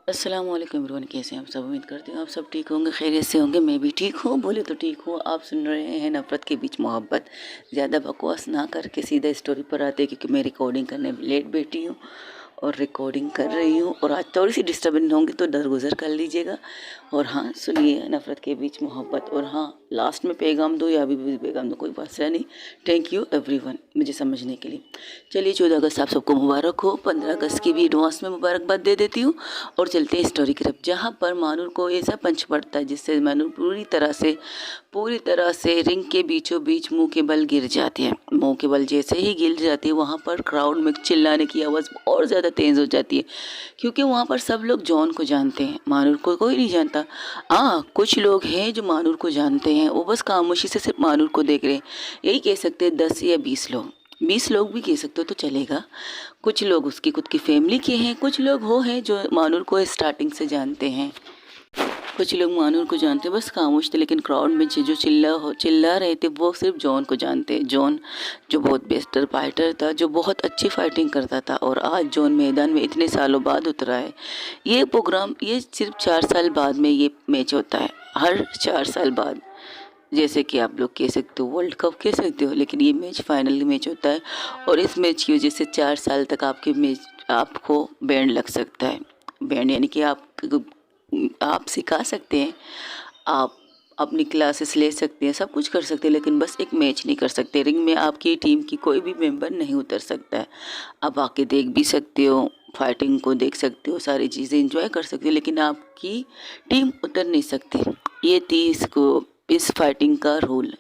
अस्सलाम वालेकुम एवरीवन, कैसे हैं आप सब। उम्मीद करती हूँ आप सब ठीक होंगे, खैरियत से होंगे। मैं भी ठीक हूँ, बोले तो ठीक हूँ। आप सुन रहे हैं नफ़रत के बीच मोहब्बत। ज़्यादा बकवास ना करके सीधा स्टोरी पर आते हैं, क्योंकि मैं रिकॉर्डिंग करने लेट बैठी हूँ और रिकॉर्डिंग कर रही हूँ। और आज थोड़ी सी डिस्टर्बेंस होंगी तो दरगुजर कर लीजिएगा। और हाँ, सुनिए नफ़रत के बीच मोहब्बत। और हाँ, लास्ट में पैगाम दो या अभी भी पैगाम दो, कोई मसला नहीं। थैंक यू एवरीवन मुझे समझने के लिए। चलिए, 14 अगस्त आप सबको मुबारक हो। 15 अगस्त की भी एडवांस में मुबारकबाद दे देती हूँ। और चलते हैं स्टोरी की तरफ, जहाँ पर मानूर को ऐसा पंच पड़ता है जिससे मानूर पूरी तरह से रिंग के बीचों बीच मुंह के बल गिर जाती है। मुंह के बल जैसे ही गिर जाती है, वहाँ पर क्राउड में चिल्लाने की आवाज़ और ज़्यादा तेज़ हो जाती है, क्योंकि वहाँ पर सब लोग जॉन को जानते हैं, मानूर को कोई नहीं जानता। हाँ, कुछ लोग हैं जो मानूर को जानते हैं, वो बस खामोशी से सिर्फ मानूर को देख रहे हैं। यही कह सकते हैं 10 या 20 लोग, 20 लोग भी कह सकते हो तो चलेगा। कुछ लोग उसकी खुद की फैमिली के हैं, कुछ लोग वो हैं जो मानूर को स्टार्टिंग से जानते हैं। कुछ लोग मानूर को जानते हैं, बस खामोश थे। लेकिन क्राउड में जो चिल्ला रहे थे वो सिर्फ जॉन को जानते हैं। जॉन जो बहुत बेस्टर फाइटर था, जो बहुत अच्छी फाइटिंग करता था, और आज जॉन मैदान में इतने सालों बाद उतरा है। ये प्रोग्राम, ये सिर्फ 4 साल बाद में ये मैच होता है, हर 4 साल बाद। जैसे कि आप लोग कह सकते हो वर्ल्ड कप कह सकते हो, लेकिन ये मैच फाइनल मैच होता है। और इस मैच की वजह से 4 साल तक आपको बैंड लग सकता है। बैंड यानी कि आप सिखा सकते हैं, आप अपनी क्लासेस ले सकते हैं, सब कुछ कर सकते हैं, लेकिन बस एक मैच नहीं कर सकते। रिंग में आपकी टीम की कोई भी मेंबर नहीं उतर सकता है। आप आके देख भी सकते हो, फाइटिंग को देख सकते हो, सारी चीज़ें एंजॉय कर सकते हो, लेकिन आपकी टीम उतर नहीं सकती। ये थी इस फाइटिंग का रूल।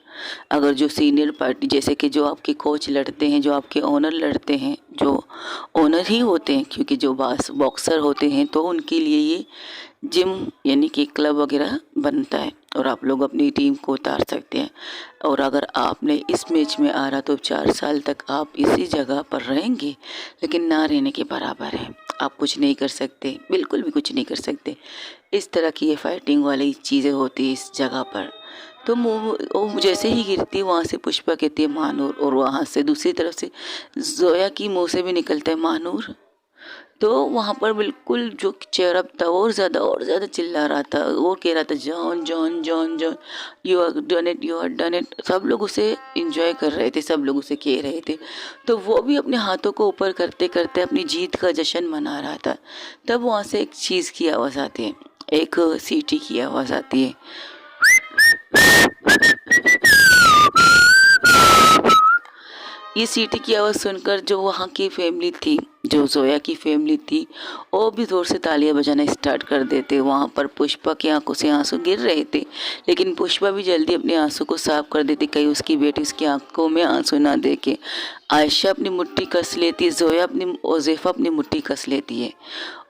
अगर जो सीनियर पार्टी, जैसे कि जो आपके कोच लड़ते हैं, जो आपके ओनर लड़ते हैं, जो ओनर ही होते हैं, क्योंकि जो बॉक्सर होते हैं तो उनके लिए ये जिम यानी कि क्लब वगैरह बनता है, और आप लोग अपनी टीम को उतार सकते हैं। और अगर आपने इस मैच में आ रहा तो 4 साल तक आप इसी जगह पर रहेंगे, लेकिन ना रहने के बराबर है। आप कुछ नहीं कर सकते, बिल्कुल भी कुछ नहीं कर सकते। इस तरह की ये फाइटिंग वाली चीज़ें होती है इस जगह पर। तो वो जैसे ही गिरती है, वहाँ से पुष्पा कहती है मानूर, और वहाँ से दूसरी तरफ से जोया की मुंह से भी निकलता है मानूर। तो वहाँ पर बिल्कुल जो चेहरा था और ज़्यादा चिल्ला रहा था, और कह रहा था John John John John, you are done it, you are done it. सब लोग उसे इंजॉय कर रहे थे, सब लोग उसे कह रहे थे। तो वो भी अपने हाथों को ऊपर करते करते अपनी जीत का जश्न मना रहा था। तब वहाँ से एक चीज़ की आवाज़ आती है, एक सीटी की आवाज़ आती है। ये सीटी की आवाज़ सुनकर जो वहाँ की फैमिली थी, जो जोया की फैमिली थी, वो भी ज़ोर से तालियां बजाना स्टार्ट कर देते। वहाँ पर पुष्पा की आंखों से आंसू गिर रहे थे, लेकिन पुष्पा भी जल्दी अपने आंसू को साफ कर देती, कहीं उसकी बेटी उसकी आंखों में आंसू ना देखे। आयशा अपनी मुट्ठी कस लेती है, जोया अपनी, ओज़ेफ़ा अपनी मुट्ठी कस लेती है,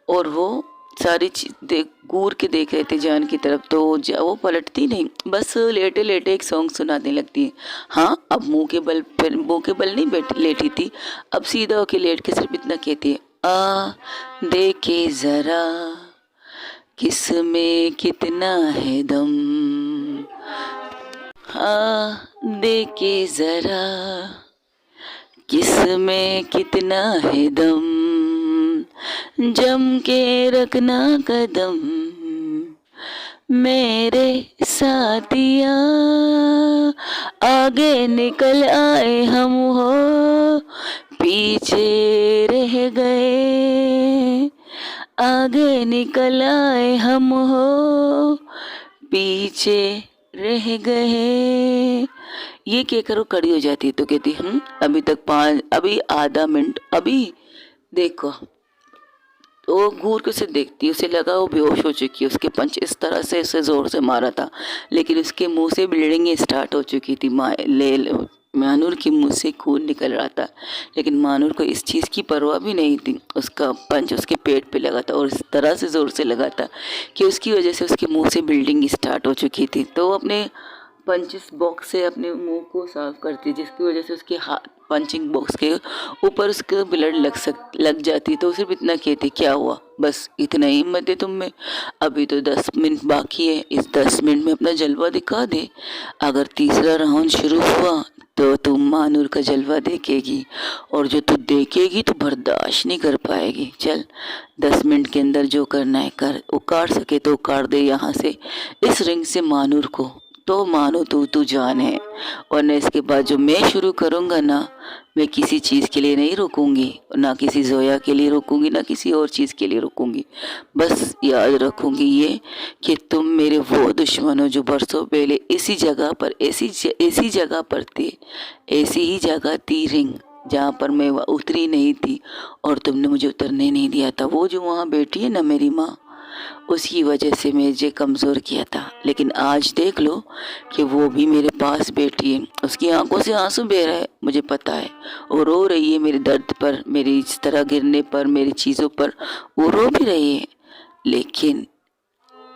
और वो सारी चीज घूर के देख रहे थे जान की तरफ। तो वो पलटती नहीं, बस लेटे लेटे एक सॉन्ग सुनाने लगती है। हाँ, अब मुंह के बल नहीं लेटी थी, अब सीधा होके लेट के सिर्फ इतना कहती है, आ देखे जरा किस में कितना है दम, हाँ देखे जरा किस में कितना है दम, जम के रखना कदम मेरे साथिया, आगे निकल आए हम हो पीछे रह गए, आगे निकल आए हम हो पीछे रह गए। ये क्या करो, खड़ी हो जाती है तो कहती अभी आधा मिनट, अभी देखो। तो वो घूर के उसे देखती है, उसे लगा वो बेहोश हो चुकी है। उसके पंच इस तरह से उसे जोर से मारा था, लेकिन उसके मुंह से ब्लीडिंग स्टार्ट हो चुकी थी। मानूर के मुंह से खून निकल रहा था, लेकिन मानूर को इस चीज़ की परवाह भी नहीं थी। उसका पंच उसके पेट पे लगा था, और इस तरह से ज़ोर से लगा था कि उसकी वजह से उसके मुंह से ब्लीडिंग स्टार्ट हो चुकी थी। तो वो अपने पंचिंग बॉक्स से अपने मुंह को साफ करती, जिसकी वजह से उसके हाथ पंचिंग बॉक्स के ऊपर उसके ब्लड लग जाती। तो सिर्फ इतना कहती, क्या हुआ, बस इतना ही हिम्मत है तुम में, अभी तो 10 मिनट बाकी है, इस 10 मिनट में अपना जलवा दिखा दे। अगर तीसरा राउंड शुरू हुआ तो तुम महानूर का जलवा देखेगी, और जो तू देखेगी तो बर्दाश्त नहीं कर पाएगी। चल 10 मिनट के अंदर जो करना है कर, उखाड़ सके तो उखाड़ दे यहाँ से इस रिंग से महानूर को, तो मानो तू जान है। और न इसके बाद जो मैं शुरू करूँगा ना, मैं किसी चीज़ के लिए नहीं रुकूंगी, ना किसी जोया के लिए रुकूंगी, ना किसी और चीज़ के लिए रुकूंगी। बस याद रखूंगी ये कि तुम मेरे वो दुश्मन हो जो बरसों पहले इसी जगह पर ऐसी जगह पर थे, ऐसी ही जगह थी रिंग जहाँ पर मैं उतरी नहीं थी और तुमने मुझे उतरने नहीं दिया था। वो जो वहाँ बैठी है ना मेरी माँ, उसकी वजह से मुझे कमज़ोर किया था। लेकिन आज देख लो कि वो भी मेरे पास बैठी है, उसकी आंखों से आंसू बह रहा है, मुझे पता है। वो रो रही है मेरे दर्द पर, मेरी इस तरह गिरने पर, मेरी चीज़ों पर वो रो भी रही है। लेकिन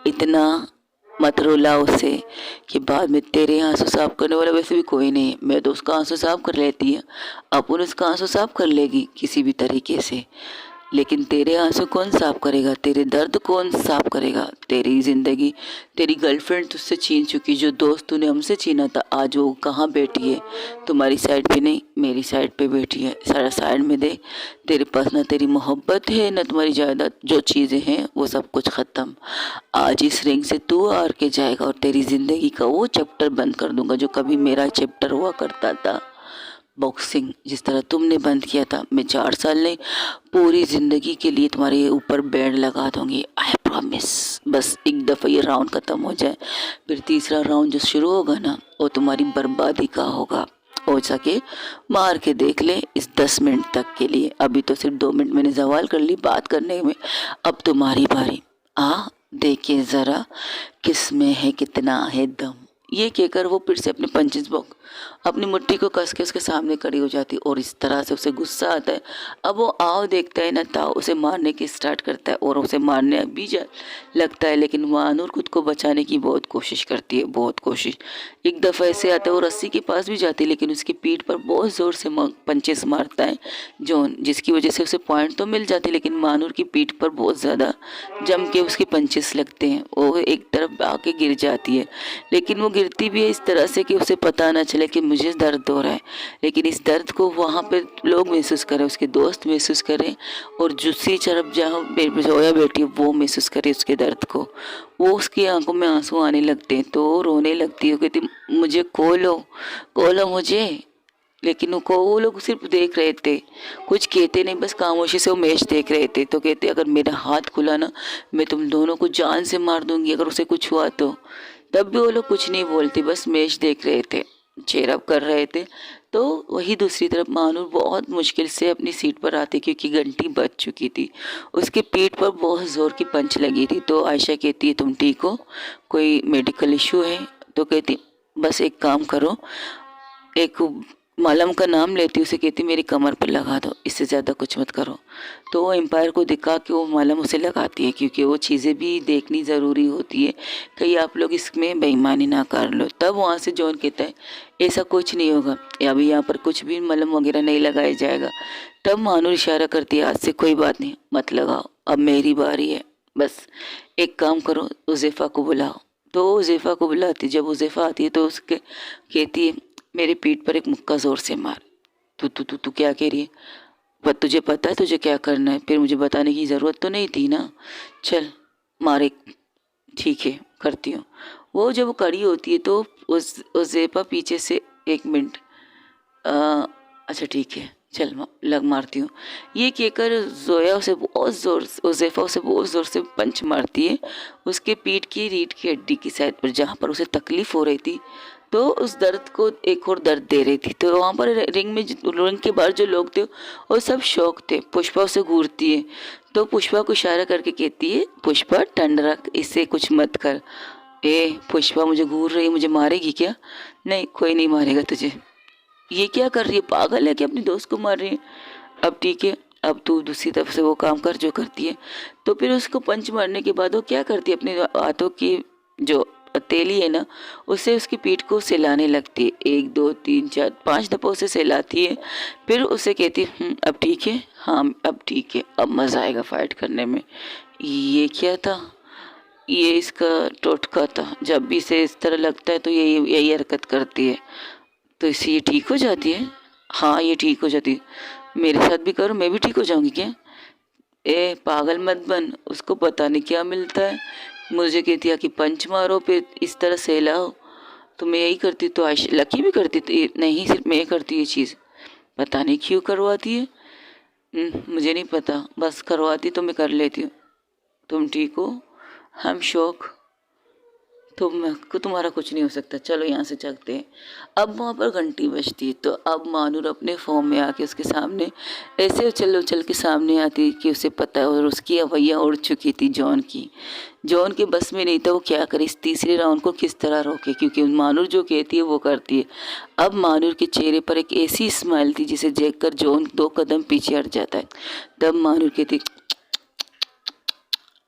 इतना मत रुला उसे कि बाद में तेरे आंसू साफ करने वाला वैसे भी कोई नहीं है। मैं तो उसका आंसू साफ कर लेती है, अपन उसका आंसू साफ कर लेगी किसी भी तरीके से। लेकिन तेरे आंसू कौन साफ करेगा, तेरे दर्द कौन साफ करेगा। तेरी ज़िंदगी तेरी गर्लफ्रेंड तुझसे छीन चुकी, जो दोस्त तूने हमसे छीना था, आज वो कहाँ बैठी है, तुम्हारी साइड पे नहीं मेरी साइड पे बैठी है। सारा साइड में दे, तेरे पास ना तेरी मोहब्बत है ना तुम्हारी जायदाद, जो चीज़ें हैं वो सब कुछ ख़त्म। आज इस रिंग से तू हार के जाएगा और तेरी ज़िंदगी का वो चैप्टर बंद कर दूंगा जो कभी मेरा चैप्टर हुआ करता था। बॉक्सिंग जिस तरह तुमने बंद किया था, मैं 4 साल नहीं पूरी ज़िंदगी के लिए तुम्हारे ऊपर बैंड लगा दूंगी, आई प्रॉमिस। बस एक दफ़ा ये राउंड ख़त्म हो जाए, फिर तीसरा राउंड जो शुरू होगा ना, वो तुम्हारी बर्बादी का होगा। हो सके मार के देख ले इस 10 मिनट तक के लिए। अभी तो सिर्फ 2 मिनट मैंने सवाल कर ली बात करने में, अब तुम्हारी बारी। देखिए ज़रा किस में है कितना है दम। ये कहकर वो फिर से अपने पंचेस बॉक्स अपनी मुट्ठी को कस के उसके सामने खड़ी हो जाती और इस तरह से उसे गुस्सा आता है। अब वो आओ देखता है ना ताओ उसे मारने की स्टार्ट करता है और उसे मारने भी लगता है। लेकिन महानूर खुद को बचाने की बहुत कोशिश करती है, बहुत कोशिश। एक दफ़ा ऐसे आता है वो रस्सी के पास भी जाती है, लेकिन उसकी पीठ पर बहुत ज़ोर से पंचेस मारता है जॉन, जिसकी वजह से उसे पॉइंट तो मिल जाती है, लेकिन महानूर की पीठ पर बहुत ज़्यादा जम के उसके पंचेस लगते हैं। वो एक तरफ आके गिर जाती है, लेकिन वो गिरती भी है इस तरह से कि उसे पता ना चले कि मुझे दर्द हो रहा है। लेकिन इस दर्द को वहाँ पे लोग महसूस करें, उसके दोस्त महसूस करें, और दूसरी तरफ जहाँ जोया बैठी है वो महसूस करे उसके दर्द को। वो उसकी आंखों में आंसू आने लगते हैं तो रोने लगती है, कहती मुझे खोलो खोलो मुझे। लेकिन वो लोग सिर्फ देख रहे थे, कुछ कहते नहीं, बस खामोशी से वो मैच देख रहे थे। तो कहते अगर मेरा हाथ खुला ना, मैं तुम दोनों को जान से मार दूंगी अगर उसे कुछ हुआ तो। तब भी वो लोग कुछ नहीं बोलते, बस मैच देख रहे थे, चेयरअप कर रहे थे। तो वही दूसरी तरफ महानूर बहुत मुश्किल से अपनी सीट पर आती क्योंकि घंटी बज चुकी थी। उसके पीठ पर बहुत ज़ोर की पंच लगी थी। तो आयशा कहती है तुम ठीक हो, कोई मेडिकल इशू है? तो कहती बस एक काम करो, एक मलहम का नाम लेती, उसे कहती मेरी कमर पर लगा दो, इससे ज़्यादा कुछ मत करो। तो वो एम्पायर को दिखा के वो मलहम उसे लगाती है, क्योंकि वो चीज़ें भी देखनी ज़रूरी होती है, कहीं आप लोग इसमें बेईमानी ना कर लो। तब वहाँ से जॉन कहता है ऐसा कुछ नहीं होगा, अभी यहाँ पर कुछ भी मलहम वगैरह नहीं लगाया जाएगा। तब महानूर इशारा करती है आज से कोई बात नहीं, मत लगाओ, अब मेरी बारी है। बस एक काम करो, उज़ैफ़ा को बुलाओ। तो उज़ैफ़ा को बुलाती, जब उज़ैफ़ा आती है तो उसके कहती है मेरी पीठ पर एक मुक्का ज़ोर से मार। तू तू तू तू क्या कह रही है? पर तुझे पता है तुझे क्या करना है, फिर मुझे बताने की ज़रूरत तो नहीं थी ना। चल मार एक, ठीक है करती हूँ। वो जब खड़ी होती है तो उस ज़ेफ़ा पीछे से 1 मिनट, अच्छा ठीक है चल लग मारती हूँ, ये कहकर जोया उसे बहुत ज़ोर से उज़ैफ़ा उसे बहुत ज़ोर से पंच मारती है उसके पीठ की रीढ़ की हड्डी की साइड पर, जहाँ पर उसे तकलीफ़ हो रही थी। तो उस दर्द को एक और दर्द दे रही थी। तो वहाँ पर रिंग के बाहर जो लोग थे वो सब शौक थे। पुष्पा उसे घूरती है तो पुष्पा को इशारा करके कहती है पुष्पा ठंड रख, इससे कुछ मत कर। पुष्पा मुझे घूर रही है, मुझे मारेगी क्या? नहीं कोई नहीं मारेगा तुझे। ये क्या कर रही है, पागल है कि अपनी दोस्त को मार रही है? अब ठीक है, अब तू दूसरी तरफ से वो काम कर जो करती है। तो फिर उसको पंच मारने के बाद वो क्या करती है, अपने हाथों की जो हथेली है ना, उससे उसकी पीठ को सहलाने लगती है। 1 2 3 4 5 दफ़ा उसे सहलाती है। फिर उसे कहती है अब ठीक है, हाँ अब ठीक है, अब मज़ा आएगा फाइट करने में। ये क्या था, ये इसका टोटका था, जब भी इसे इस तरह लगता है तो यही यही हरकत करती है। तो इससे ये ठीक हो जाती है? हाँ, ये ठीक हो जाती है। मेरे साथ भी करो, मैं भी ठीक हो जाऊंगी क्या? ए पागल मत बन, उसको पता नहीं क्या मिलता है। मुझे कहती है कि पंच मारो फिर इस तरह सहलाओ, तो मैं यही करती। तो आयश लकी भी करती थी, नहीं सिर्फ मैं करती ये चीज़, पता नहीं क्यों करवाती है। मुझे नहीं पता, बस करवाती तो मैं कर लेती हूँ। तुम ठीक हो? हम शौक, तुम्हारा कुछ नहीं हो सकता, चलो यहाँ से चलते हैं। अब वहाँ पर घंटी बजती है, तो अब मानूर अपने फॉर्म में आके उसके सामने ऐसे उछल उछल के सामने आती कि उसे पता है, और उसकी अवैया उड़ चुकी थी जॉन की। जॉन के बस में नहीं था, वो क्या करे, इस तीसरे राउंड को किस तरह रोके, क्योंकि मानूर जो कहती है वो करती है। अब मानूर के चेहरे पर एक ऐसी स्माइल थी जिसे देखकर जॉन 2 कदम पीछे हट जाता है। तब मानूर कहती,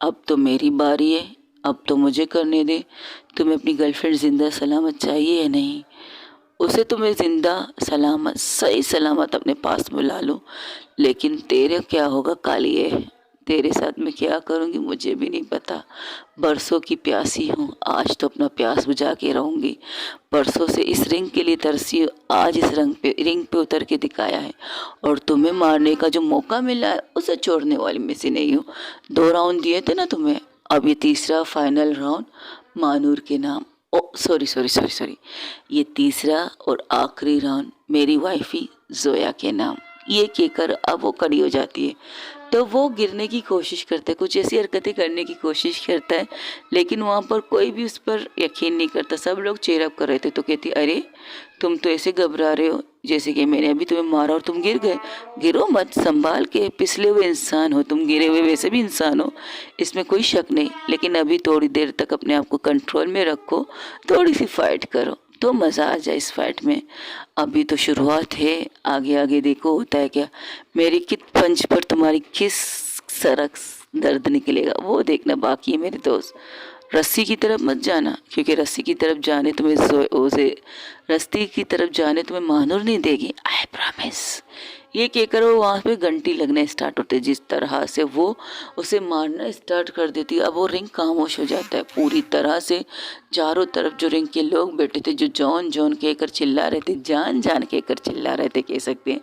अब तो मेरी बारी है, अब तो मुझे करने दे। तुम्हें अपनी गर्लफ्रेंड जिंदा सलामत चाहिए या नहीं? उसे तुम्हें जिंदा सलामत सही सलामत अपने पास बुला लो, लेकिन तेरे क्या होगा कालिए, तेरे साथ मैं क्या करूँगी मुझे भी नहीं पता। बरसों की प्यासी हूँ, आज तो अपना प्यास बुझा के रहूँगी। बरसों से इस रिंग के लिए तरसी हूँ, आज इस रिंग पे उतर के दिखाया है, और तुम्हें मारने का जो मौका मिला है उसे छोड़ने वाली में से नहीं हूँ। 2 राउंड दिए थे ना तुम्हें, अब ये तीसरा फाइनल राउंड मानूर के नाम। ओ सॉरी सॉरी सॉरी सॉरी, ये तीसरा और आखिरी राउंड मेरी वाइफी जोया के नाम। ये कहकर अब वो खड़ी हो जाती है, तो वो गिरने की कोशिश करता है, कुछ ऐसी हरकतें करने की कोशिश करता है, लेकिन वहाँ पर कोई भी उस पर यकीन नहीं करता। सब लोग चेयरअप कर रहे थे, तो कहती अरे तुम तो ऐसे घबरा रहे हो जैसे कि मैंने अभी तुम्हें मारा और तुम गिर गए। गिरो मत, संभाल के, पिछले हुए इंसान हो तुम, गिरे हुए वैसे भी इंसान हो, इसमें कोई शक नहीं, लेकिन अभी थोड़ी देर तक अपने आप को कंट्रोल में रखो, थोड़ी सी फाइट करो तो मज़ा आ जाए इस फाइट में। अभी तो शुरुआत है, आगे आगे देखो होता है क्या। मेरी कित पंच पर तुम्हारी किस सरक दर्द निकलेगा वो देखना बाकी है मेरे दोस्त। रस्सी की तरफ मत जाना, क्योंकि रस्सी की तरफ जाने तुम्हें उसे रस्सी की तरफ जाने तुम्हें मानूर नहीं देगी, आई प्रॉमिस। ये कहकर वो वहाँ पे घंटी लगना स्टार्ट होते, जिस तरह से वो उसे मारना स्टार्ट कर देती, अब वो रिंग खामोश हो जाता है पूरी तरह से। चारों तरफ जो रिंग के लोग बैठे थे, जो जॉन जॉन कहकर चिल्ला रहे थे, जान जान कहकर चिल्ला रहे थे कह सकते हैं,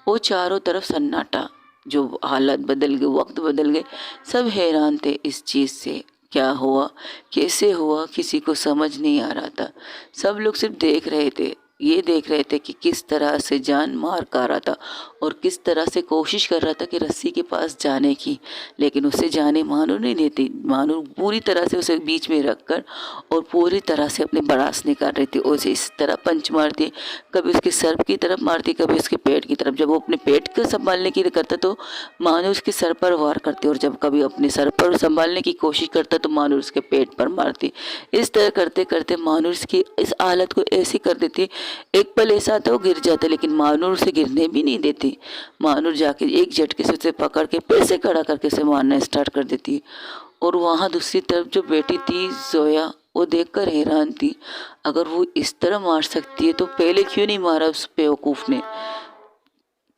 वो चारों तरफ सन्नाटा। जो हालत बदल गए, वक्त बदल गए, सब हैरान थे इस चीज़ से, क्या हुआ कैसे हुआ किसी को समझ नहीं आ रहा था। सब लोग सिर्फ देख रहे थे, ये देख रहे थे कि किस तरह से जान मार का रहा था, और किस तरह से कोशिश कर रहा था कि रस्सी के पास जाने की, लेकिन उसे जाने मानू नहीं देती। मानू पूरी तरह से उसे बीच में रखकर और पूरी तरह से अपने बड़ास निकाल रही थी। उसे इस तरह पंच मारती, कभी उसके सर की तरफ मारती, कभी उसके पेट की तरफ। जब वो अपने पेट को संभालने की करता तो मानू उसके सर पर वार करती, और जब कभी अपने सर पर संभालने की कोशिश करता तो मानू उसके पेट पर मारती। इस तरह करते करते मानू उसकी इस हालत को ऐसी कर देती, एक पल ऐसा आता वो गिर जाता, लेकिन मानूर उसे गिरने भी नहीं देती। मानूर जाके एक झटके से उसे पकड़ के फिर से खड़ा करके उसे मारना स्टार्ट कर देती। और वहाँ दूसरी तरफ जो बेटी थी जोया, वो देखकर हैरान थी, अगर वो इस तरह मार सकती है तो पहले क्यों नहीं मारा उस बेवकूफ़ ने।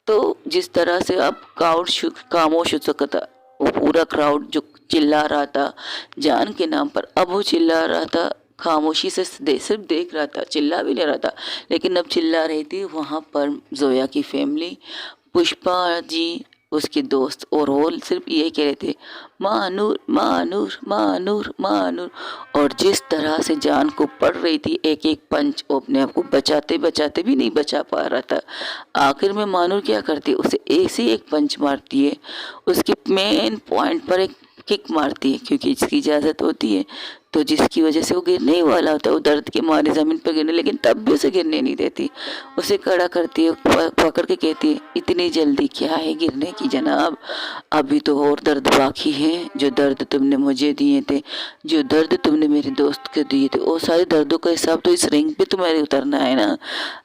तो जिस तरह से अब क्राउड खामोश हो चुका था, वो पूरा क्राउड जो चिल्ला रहा था जान के नाम पर, अब वो चिल्ला रहा था खामोशी से, सिर्फ देख रहा था, चिल्ला भी नहीं रहा था, लेकिन अब चिल्ला रही थी वहाँ पर जोया की फैमिली, पुष्पा जी, उसके दोस्त, और वो सिर्फ ये कह रहे थे मानूर मानूर मानूर मानूर। और जिस तरह से जान को पड़ रही थी एक एक पंच, वो अपने आप को बचाते बचाते भी नहीं बचा पा रहा था। आखिर में मानूर क्या करती है, उसे ऐसे एक पंच मारती है, उसके मेन पॉइंट पर एक किक मारती है, क्योंकि इसकी इजाज़त होती है, तो जिसकी वजह से वो गिरने ही वाला होता है, वो दर्द के मारे ज़मीन पर गिरने, लेकिन तब भी उसे गिरने नहीं देती। उसे खड़ा करती है, पकड़ के कहती है इतनी जल्दी क्या है गिरने की जनाब, अभी तो और दर्द बाकी है। जो दर्द तुमने मुझे दिए थे, जो दर्द तुमने मेरे दोस्त को दिए थे, वो सारे दर्दों का हिसाब तो इस रिंग पे तुम्हारे उतरना है ना।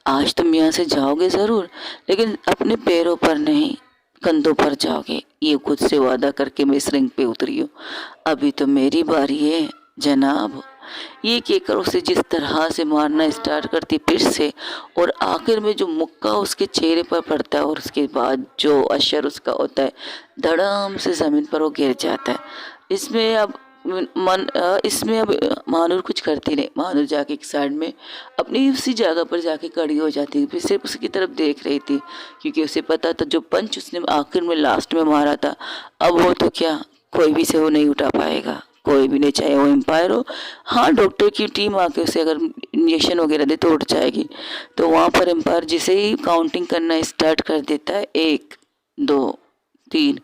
आज तुम यहाँ से जाओगे ज़रूर, लेकिन अपने पैरों पर नहीं, कंधों पर जाओगे, ये खुद से वादा करके मैं इस रिंग पे उतरी हूँ। अभी तो मेरी बारी है जनाब। ये कहकर उसे जिस तरह से मारना स्टार्ट करती फिर से, और आखिर में जो मुक्का उसके चेहरे पर पड़ता है, और उसके बाद जो असर उसका होता है, धड़ाम से ज़मीन पर वो गिर जाता है। इसमें अब इसमें अब महानूर कुछ करती नहीं। महानूर जाके एक साइड में अपनी उसी जगह पर जाके खड़ी हो जाती है, फिर सिर्फ उसकी तरफ देख रही थी, क्योंकि उसे पता था जो पंच उसने आखिर में लास्ट में मारा था, अब वो तो क्या कोई भी से वो नहीं उठा पाएगा, कोई भी नहीं, चाहे वो एम्पायर हो। हाँ, डॉक्टर की टीम आके उसे अगर इंजेक्शन वगैरह दे तो उठ जाएगी। तो वहाँ पर एम्पायर जिसे ही काउंटिंग करना स्टार्ट कर देता है, 1 2 3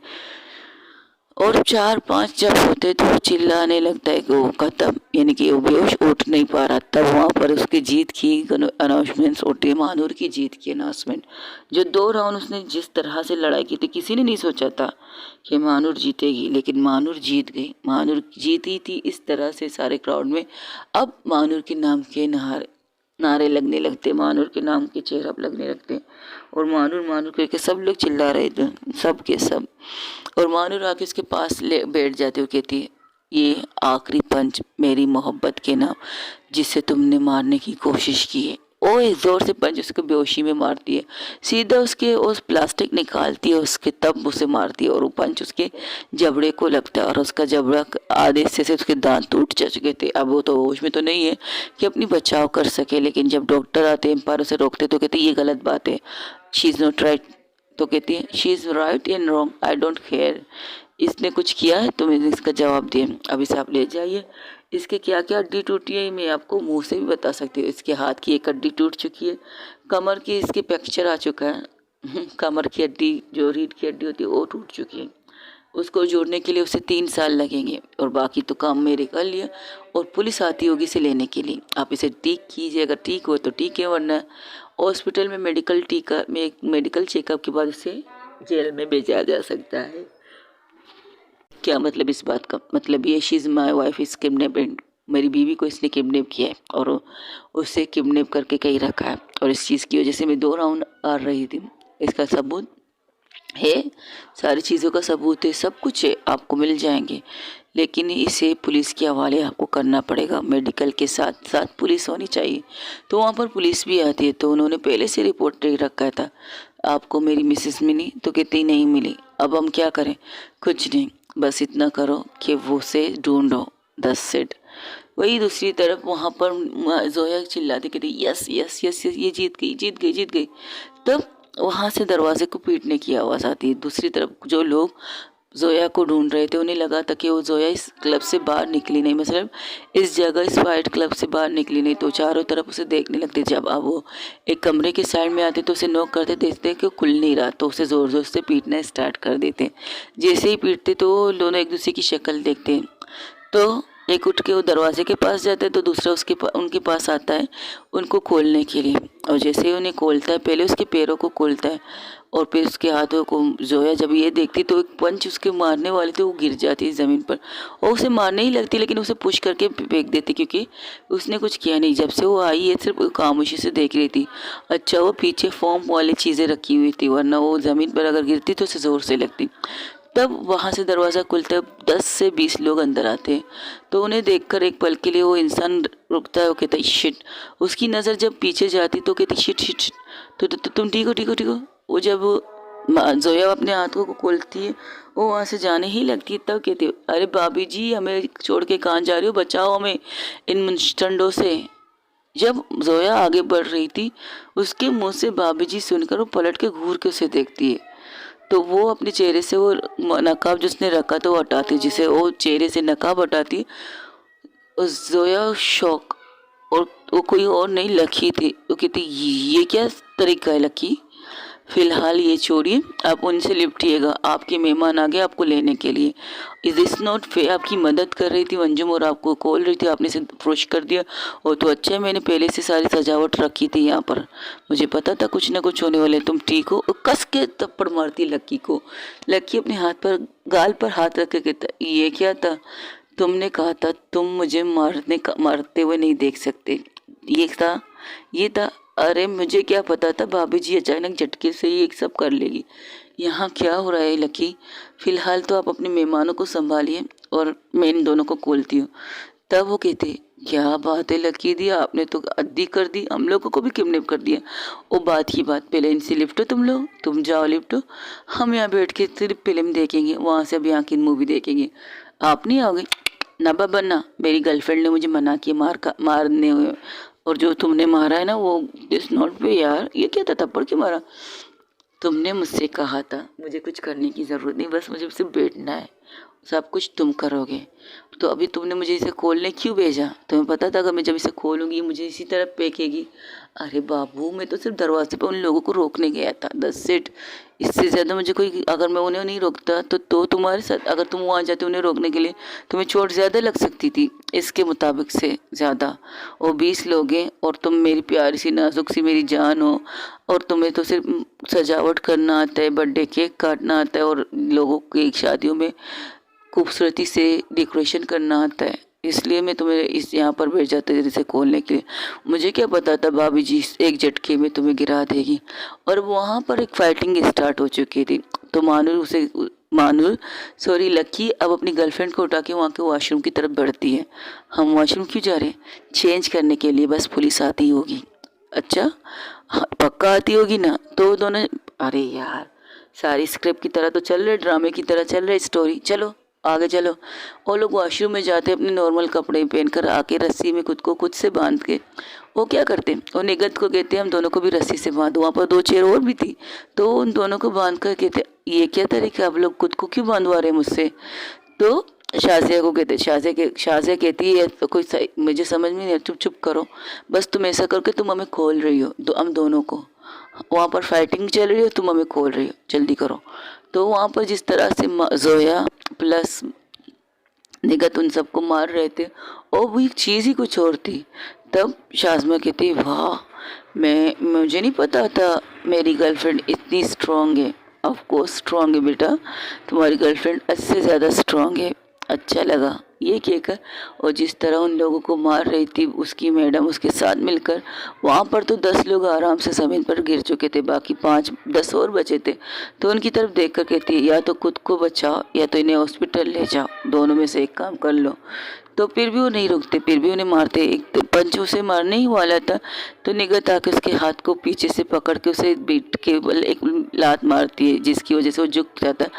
और 4 5 जब होते तो वो चिल्लाने लगता है कि वो खत्म, यानी कि वो बेहोश उठ नहीं पा रहा। तब वहाँ पर उसकी जीत की अनाउंसमेंट होती है, महानूर की जीत की अनाउंसमेंट। जो 2 राउंड उसने जिस तरह से लड़ाई की थी, किसी ने नहीं सोचा था कि महानूर जीतेगी, लेकिन महानूर जीत गई। महानूर जीती थी इस तरह से सारे क्राउड में। अब महानूर के नाम के नारे लगने लगते, महानूर के नाम के चेहरा लगने लगते, और महानूर महानूर करके सब लोग चिल्ला रहे थे, सब के सब। और महानूर आके उसके पास ले बैठ जाते हो, कहती है ये आखिरी पंच मेरी मोहब्बत के नाम, जिसे तुमने मारने की कोशिश की है। ओ इस जोर से पंच उसको बेहोशी में मारती है, सीधा उसके उस प्लास्टिक निकालती है उसके, तब उसे मारती है, और वो पंच उसके जबड़े को लगता है, और उसका जबड़ा आधे हिस्से से उसके दांत टूट चुके थे। अब वो तो होश में तो नहीं है कि अपनी बचाव कर सके, लेकिन जब डॉक्टर आते हैं एम्पायर उसे रोकते तो कहते ये गलत बात है, शी इज़ नॉट राइट। तो कहती है she is right and wrong, I don't care, इसने कुछ किया है तो मैंने इसका जवाब दिया, अब इसे आप ले जाइए। इसके क्या क्या हड्डी टूटी है मैं आपको मुंह से भी बता सकती हूँ। इसके हाथ की एक हड्डी टूट चुकी है, कमर की इसके फ्रैक्चर आ चुका है, कमर की हड्डी जो रीढ़ की हड्डी होती है वो टूट चुकी है, उसको जोड़ने के लिए उसे 3 साल लगेंगे, और बाकी तो काम मेरे कर लिया, और पुलिस आती होगी इसे लेने के लिए। आप इसे ठीक कीजिए, अगर ठीक हो तो ठीक है, वरना हॉस्पिटल में मेडिकल चेकअप के बाद उसे जेल में भेजा जा सकता है। क्या मतलब इस बात का? मतलब ये she is my wife is kidnapped, मेरी बीवी को इसने किडनैप किया है और उसे किडनैप करके कहीं रखा है, और इस चीज़ की वजह से मैं 2 राउंड हार रही थी। इसका सबूत है, सारी चीज़ों का सबूत है, सब कुछ है, आपको मिल जाएंगे, लेकिन इसे पुलिस के हवाले आपको करना पड़ेगा। मेडिकल के साथ साथ पुलिस होनी चाहिए। तो वहाँ पर पुलिस भी आती है, तो उन्होंने पहले से रिपोर्ट दे रखा था, आपको मेरी मिसेस मिली? तो कहती नहीं मिली। अब हम क्या करें? कुछ नहीं, बस इतना करो कि वो से ढूंढो, 10 सेट। वही दूसरी तरफ वहाँ पर जोया चिल्लाती कहती यस यस यस यस, ये जीत गई जीत गई जीत गई। तब वहाँ से दरवाजे को पीटने की आवाज़ आती है। दूसरी तरफ जो लोग जोया को ढूंढ रहे थे, उन्हें लगा था कि वो जोया इस क्लब से बाहर निकली नहीं, मतलब इस जगह इस फाइट क्लब से बाहर निकली नहीं, तो चारों तरफ उसे देखने लगते। जब अब वो एक कमरे के साइड में आते तो उसे नॉक करते, देखते कि वो खुल नहीं रहा, तो उसे ज़ोर ज़ोर से पीटना स्टार्ट कर देते। जैसे ही पीटते तो दोनों एक दूसरे की शक्ल देखते, तो एक उठ के वो दरवाजे के पास जाता है, तो दूसरा उनके पास आता है उनको खोलने के लिए, और जैसे ही उन्हें खोलता है, पहले उसके पैरों को खोलता है और फिर उसके हाथों को। जोया जब ये देखती तो एक पंच उसके मारने वाले थे, वो गिर जाती है ज़मीन पर, और उसे मारने ही लगती, लेकिन उसे पुश करके फेंक देती, क्योंकि उसने कुछ किया नहीं। जब से वो आई है सिर्फ खामोशी से देख रही थी। अच्छा, वो पीछे फॉर्म वाली चीज़ें रखी हुई थी, वरना वो ज़मीन पर अगर गिरती तो उसे ज़ोर से लगती। तब वहाँ से दरवाज़ा खुलता है, 10 से 20 लोग अंदर आते हैं, तो उन्हें देखकर एक पल के लिए वो इंसान रुकता है, वो कहता है शिट। उसकी नज़र जब पीछे जाती तो कहती शिट शिट शिट। तो तुम ठीक हो ठीक हो ठीक हो। वो जब जोया अपने हाथों को खोलती है, वो वहाँ से जाने ही लगती है, तब कहती है अरे भाभी जी, हमें छोड़ के कहाँ जा रही हो, बचाओ हमें इन मुंशटंडों से। जब जोया आगे बढ़ रही थी, उसके मुंह से भाभी जी सुनकर वो पलट के घूर के उसे देखती है, तो वो अपने चेहरे से वो नकाब जिसने रखा था वो हटाती, जिसे वो चेहरे से नकाब हटाती, उस जोया शौक। और वो कोई और नहीं, लकी थी। वो कहती ये क्या तरीका है लकी, फिलहाल ये छोड़िए, आप उनसे लिपटिएगा, आपके मेहमान आ गए आपको लेने के लिए। Is this not fair? आपकी मदद कर रही थी मंजुम और आपको कॉल रही थी, आपने इसे अप्रोच कर दिया। और तो अच्छा है, मैंने पहले से सारी सजावट रखी थी यहाँ पर, मुझे पता था कुछ ना कुछ होने वाले। तुम ठीक हो? कस के थप्पड़ मारती लक्की को। लक्की अपने हाथ पर गाल पर हाथ रख के कहता ये क्या था? तुमने कहा था तुम मुझे मारते हुए नहीं देख सकते, ये था। अरे मुझे क्या पता था भाभी जी अचानक झटके से ही एक सब कर लेगी। यहाँ क्या हो रहा है लकी? फिलहाल तो आप अपने मेहमानों को संभालिए और मैं इन दोनों को खोलती हूँ। तब वो कहते क्या बात है लकी दी, आपने तो अद्दी कर दी, हम लोगों को भी किडनैप कर दिया। वो बात की बात, पहले इनसे लिफ्टो, तुम लोग तुम जाओ लिफ्टो, हम यहाँ बैठ के सिर्फ फिल्म देखेंगे, वहाँ से अब यहाँ की मूवी देखेंगे, आप नहीं आओगे? ना बाबा ना, मेरी गर्लफ्रेंड ने मुझे मना किया मारने हुए, और जो तुमने मारा है ना वो इज नॉट पे यार, ये क्या था, थप्पड़ क्यों मारा? तुमने मुझसे कहा था मुझे कुछ करने की ज़रूरत नहीं, बस मुझे सिर्फ बैठना है, सब कुछ तुम करोगे। तो अभी तुमने मुझे इसे खोलने क्यों भेजा? तुम्हें पता था अगर मैं जब इसे खोलूंगी मुझे इसी तरफ फेंकेगी। अरे बाबू, मैं तो सिर्फ दरवाजे पर उन लोगों को रोकने गया था, दस सेट। इससे ज़्यादा मुझे कोई, अगर मैं उन्हें नहीं रोकता तो तुम्हारे साथ, अगर तुम वहाँ जाते उन्हें रोकने के लिए, तुम्हें चोट ज़्यादा लग सकती थी इसके मुताबिक से ज़्यादा। और 20 लोग हैं और तुम मेरी प्यारी सी नाजुक सी मेरी जान हो, और तुम्हें तो सिर्फ सजावट करना आता है, बर्थडे केक काटना आता है, और लोगों की शादियों में खूबसूरती से डेकोरेशन करना आता है। इसलिए मैं तुम्हें इस यहाँ पर भेज जाता था इसे खोलने के लिए। मुझे क्या पता था भाभी जी एक झटके में तुम्हें गिरा देगी। और वहाँ पर एक फाइटिंग स्टार्ट हो चुकी थी। तो मानुर सॉरी लकी अब अपनी गर्लफ्रेंड को उठा के वहाँ के वॉशरूम की तरफ बढ़ती है। हम वॉशरूम क्यों जा रहे हैं? चेंज करने के लिए, बस पुलिस आती होगी। अच्छा, हाँ, पक्का आती होगी ना? तो दोनों, अरे यार सारी स्क्रिप्ट की तरह तो चल रहे, ड्रामे की तरह चल रही स्टोरी, चलो आगे चलो। वो लोग वॉशरूम में जाते अपने नॉर्मल कपड़े पहनकर, आके रस्सी में खुद को खुद से बांध के वो क्या करते, वो निगत को कहते हम दोनों को भी रस्सी से बांध। वहाँ पर 2 चेयर और भी थी, तो उन दोनों को बांध कर कहते ये क्या तरीका, आप लोग खुद को क्यों बांधवा रहे हैं मुझसे? तो शाजिया को कहते, शाजिया कहती है तो कोई सही मुझे समझ में नहीं आया, चुप चुप करो, बस तुम ऐसा करके तुम हमें खोल रही हो, हम दोनों को वहाँ पर फाइटिंग चल रही हो, तुम हमें खोल रही हो, जल्दी करो। तो वहाँ पर जिस तरह से जोया प्लस निगत उन सबको मार रहे थे, और वो एक चीज़ ही कुछ और थी। तब शाज़मा कहती वाह, मुझे नहीं पता था मेरी गर्लफ्रेंड इतनी स्ट्रांग है। ऑफ कोर्स स्ट्रांग है बेटा, तुम्हारी गर्लफ्रेंड इससे ज़्यादा स्ट्रांग है। अच्छा लगा ये कहकर, और जिस तरह उन लोगों को मार रही थी उसकी मैडम उसके साथ मिलकर, वहाँ पर तो 10 लोग आराम से ज़मीन पर गिर चुके थे, बाकी 5-10 और बचे थे। तो उनकी तरफ देखकर कहती है या तो खुद को बचाओ या तो इन्हें हॉस्पिटल ले जाओ, दोनों में से एक काम कर लो। तो फिर भी वो नहीं रुकते, फिर भी उन्हें मारते। एक तो पंच उसे मारने ही वाला था, तो निगत आके उसके हाथ को पीछे से पकड़ के उसे बीट के बल एक लात मारती है, जिसकी वजह से वो झुक जाता है।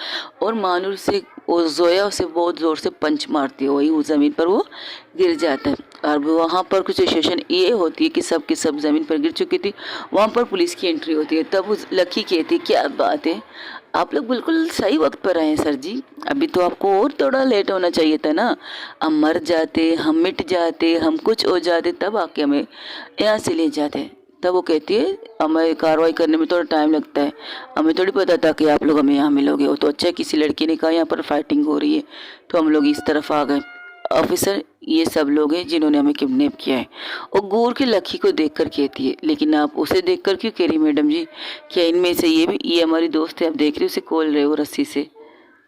और मानुर से वो जोया उसे बहुत ज़ोर से पंच मारती है, वही उस ज़मीन पर वो गिर जाता है। और वहाँ पर कुछ सिचुएशन ये होती है कि सब की सब ज़मीन पर गिर चुकी थी। वहाँ पर पुलिस की एंट्री होती है। तब उस लकी कहती है क्या बात है, आप लोग बिल्कुल सही वक्त पर आए हैं सर जी, अभी तो आपको और थोड़ा लेट होना चाहिए था ना, हम मर जाते, हम मिट जाते, हम कुछ हो जाते, तब आके हमें यहाँ से ले जाते। तब वो कहती है हमें कार्रवाई करने में थोड़ा टाइम लगता है, हमें थोड़ी पता था कि आप लोग हमें यहाँ मिलोगे। वो तो अच्छा है किसी लड़की ने कहा यहाँ पर फाइटिंग हो रही है, तो हम लोग इस तरफ आ गए। ऑफिसर ये सब लोग हैं जिन्होंने हमें किडनैप किया है। और गौर के लकी को देखकर कहती है लेकिन आप उसे देखकर क्यों कह रही मैडम जी, क्या इनमें से ये हमारी दोस्त है, आप देख रहे हो उसे खोल रहे हो रस्सी से,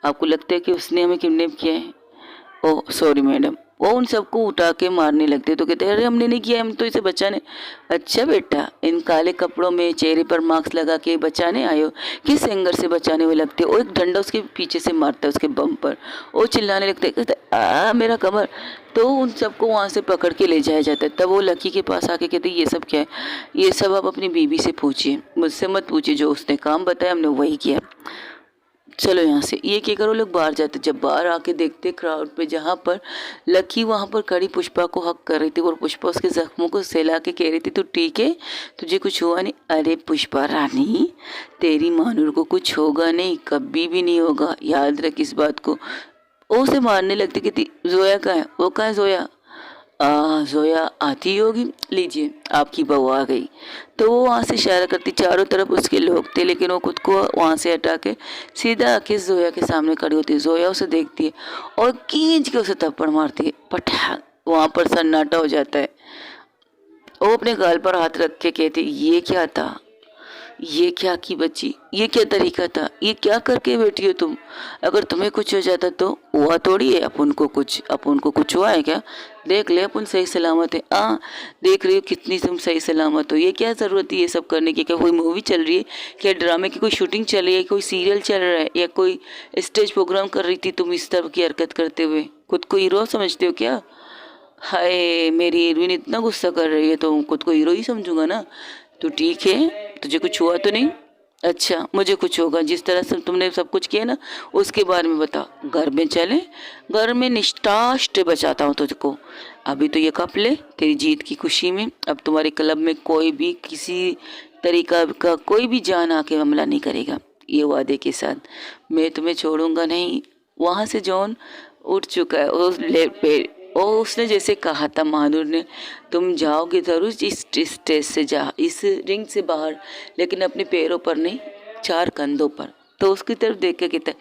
आपको लगता है कि उसने हमें किडनैप किया है? Oh sorry madam. वो उन सबको उठा के मारने लगते, तो कहते अरे हमने नहीं किया, हम तो इसे बचाने। अच्छा बेटा, इन काले कपड़ों में चेहरे पर मास्क लगा के बचाने आए हो, किस एंगर से बचाने हुए लगते हो? और एक डंडा उसके पीछे से मारता है उसके बम पर, वो चिल्लाने लगते कहते मेरा कमर। तो उन सबको वहाँ से पकड़ के ले जाया जाता है। तब वो लकी के पास आके कहते ये सब क्या है? ये सब आप अपनी बीवी से पूछिए, मुझसे मत पूछिए, जो उसने काम बताया हमने वही किया, चलो यहाँ से। ये क्या करो, लोग बाहर जाते। जब बाहर आके देखते क्राउड पे, जहाँ पर लकी वहाँ पर खड़ी पुष्पा को हक कर रही थी, और पुष्पा उसके जख्मों को सहला के कह रही थी तू ठीक है, तुझे कुछ हुआ नहीं? अरे पुष्पा रानी, तेरी मानूर को कुछ होगा नहीं, कभी भी नहीं होगा, याद रख इस बात को। वो उसे मारने लगती कि जोया कहाँ है, वो कहाँ है जोया? जोया आती होगी, लीजिए आपकी बहू आ गई। तो वो वहाँ से इशारा करती, चारों तरफ उसके लोग थे, लेकिन वो खुद को वहाँ से हटा के सीधा आके जोया के सामने खड़ी होती है। जोया उसे देखती है और खींच के उसे थप्पड़ मारती है, पटाख। वहाँ पर सन्नाटा हो जाता है। वो अपने गाल पर हाथ रख के कहती ये क्या था, ये क्या की बच्ची, ये क्या तरीका था, ये क्या करके बैठी हो तुम? अगर तुम्हें कुछ हो जाता तो? हुआ थोड़ी है, अपन को कुछ हुआ है क्या? देख ले अपन सही सलामत है। देख रही हो कितनी तुम सही सलामत हो, ये क्या ज़रूरत है ये सब करने की? क्या कोई मूवी चल रही है, क्या ड्रामे की कोई शूटिंग चल रही है, कोई सीरियल चल रहा है, या कोई स्टेज प्रोग्राम कर रही थी तुम इस तरह की हरकत करते हुए? खुद को हीरो समझते हो क्या? हाय मेरी हीरोइन इतना गुस्सा कर रही है तो खुद को हीरो ही समझूंगा ना। तो ठीक है, तुझे कुछ हुआ तो नहीं? अच्छा, मुझे कुछ होगा, जिस तरह से तुमने सब कुछ किया ना उसके बारे में बता। घर में चले, घर में निष्ठाष्ट बचाता हूँ तुझको। अभी तो ये कप ले तेरी जीत की खुशी में। अब तुम्हारे क्लब में कोई भी किसी तरीका का कोई भी जान आके हमला नहीं करेगा, ये वादे के साथ। मैं तुम्हें छोड़ूंगा नहीं। वहाँ से जॉन उठ चुका है और ले पे और उसने जैसे कहा था महानूर ने, तुम जाओगे जरूर इस स्टेज से, जा इस रिंग से बाहर, लेकिन अपने पैरों पर नहीं, चार कंधों पर। तो उसकी तरफ देख के कहता है,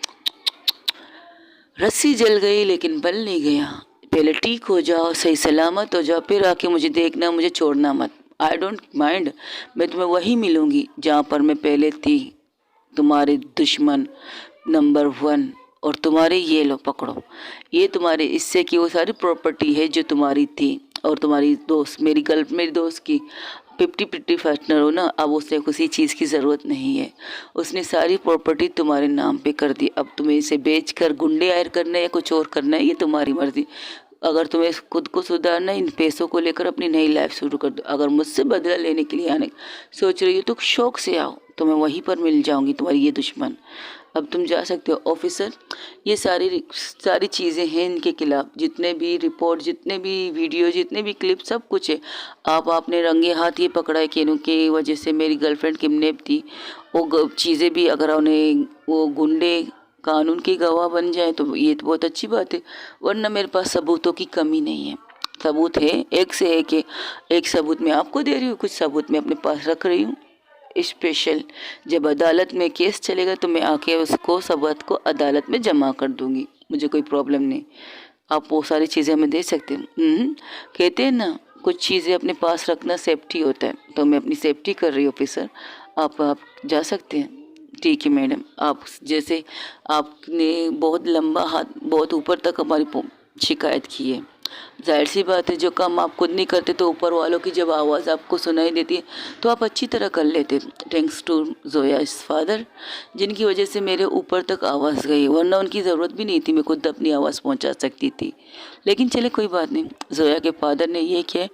रस्सी जल गई लेकिन बल नहीं गया। पहले ठीक हो जाओ, सही सलामत हो जाओ, फिर आके मुझे देखना, मुझे छोड़ना मत। आई डोंट माइंड, मैं तुम्हें वहीं मिलूंगी जहाँ पर मैं पहले थी। तुम्हारे दुश्मन नंबर 1। और तुम्हारे ये लो पकड़ो, ये तुम्हारे इससे की वो सारी प्रॉपर्टी है जो तुम्हारी थी। और तुम्हारी दोस्त मेरी दोस्त की 50-50 पार्टनर हो ना, अब उसे किसी चीज़ की ज़रूरत नहीं है। उसने सारी प्रॉपर्टी तुम्हारे नाम पे कर दी। अब तुम्हें इसे बेच कर गुंडे हायर करना है या कुछ और करना है, ये तुम्हारी मर्जी। अगर तुम्हें खुद को सुधारना है, इन पैसों को लेकर अपनी नई लाइफ शुरू कर दो। अगर मुझसे बदला लेने के लिए आने सोच रही हो तो शौक से आओ, तो मैं वहीं पर मिल जाऊंगी, तुम्हारी ये दुश्मन। अब तुम जा सकते हो ऑफिसर। ये सारी सारी चीज़ें हैं इनके खिलाफ, जितने भी रिपोर्ट, जितने भी वीडियो, जितने भी क्लिप, सब कुछ है। आप आपने रंगे हाथ ये पकड़ा है कि इनके वजह से मेरी गर्लफ्रेंड किडनैप थी। वो चीज़ें भी अगर उन्हें वो गुंडे कानून के गवाह बन जाए तो ये तो बहुत अच्छी बात है, वरना मेरे पास सबूतों की कमी नहीं है। सबूत है, एक से एक है। एक सबूत मैं आपको दे रही हूँ, कुछ सबूत मैं अपने पास रख रही हूँ स्पेशल। जब अदालत में केस चलेगा तो मैं आके उसको सबूत को अदालत में जमा कर दूंगी, मुझे कोई प्रॉब्लम नहीं। आप वो सारी चीज़ें हमें दे सकते हैं। कहते हैं ना, कुछ चीज़ें अपने पास रखना सेफ्टी होता है, तो मैं अपनी सेफ्टी कर रही हूँ ऑफिसर। आप जा सकते हैं। ठीक है मैडम, आप जैसे आपने बहुत लंबा हाथ, बहुत ऊपर तक हमारी शिकायत की है। जाहिर सी बात है, जो काम आप खुद नहीं करते तो ऊपर वालों की जब आवाज़ आपको सुनाई देती है तो आप अच्छी तरह कर लेते। थैंक्स टू जोया इस फादर, जिनकी वजह से मेरे ऊपर तक आवाज़ गई, वरना उनकी ज़रूरत भी नहीं थी, मैं खुद अपनी आवाज़ पहुंचा सकती थी। लेकिन चले कोई बात नहीं, जोया के फादर ने ये किया,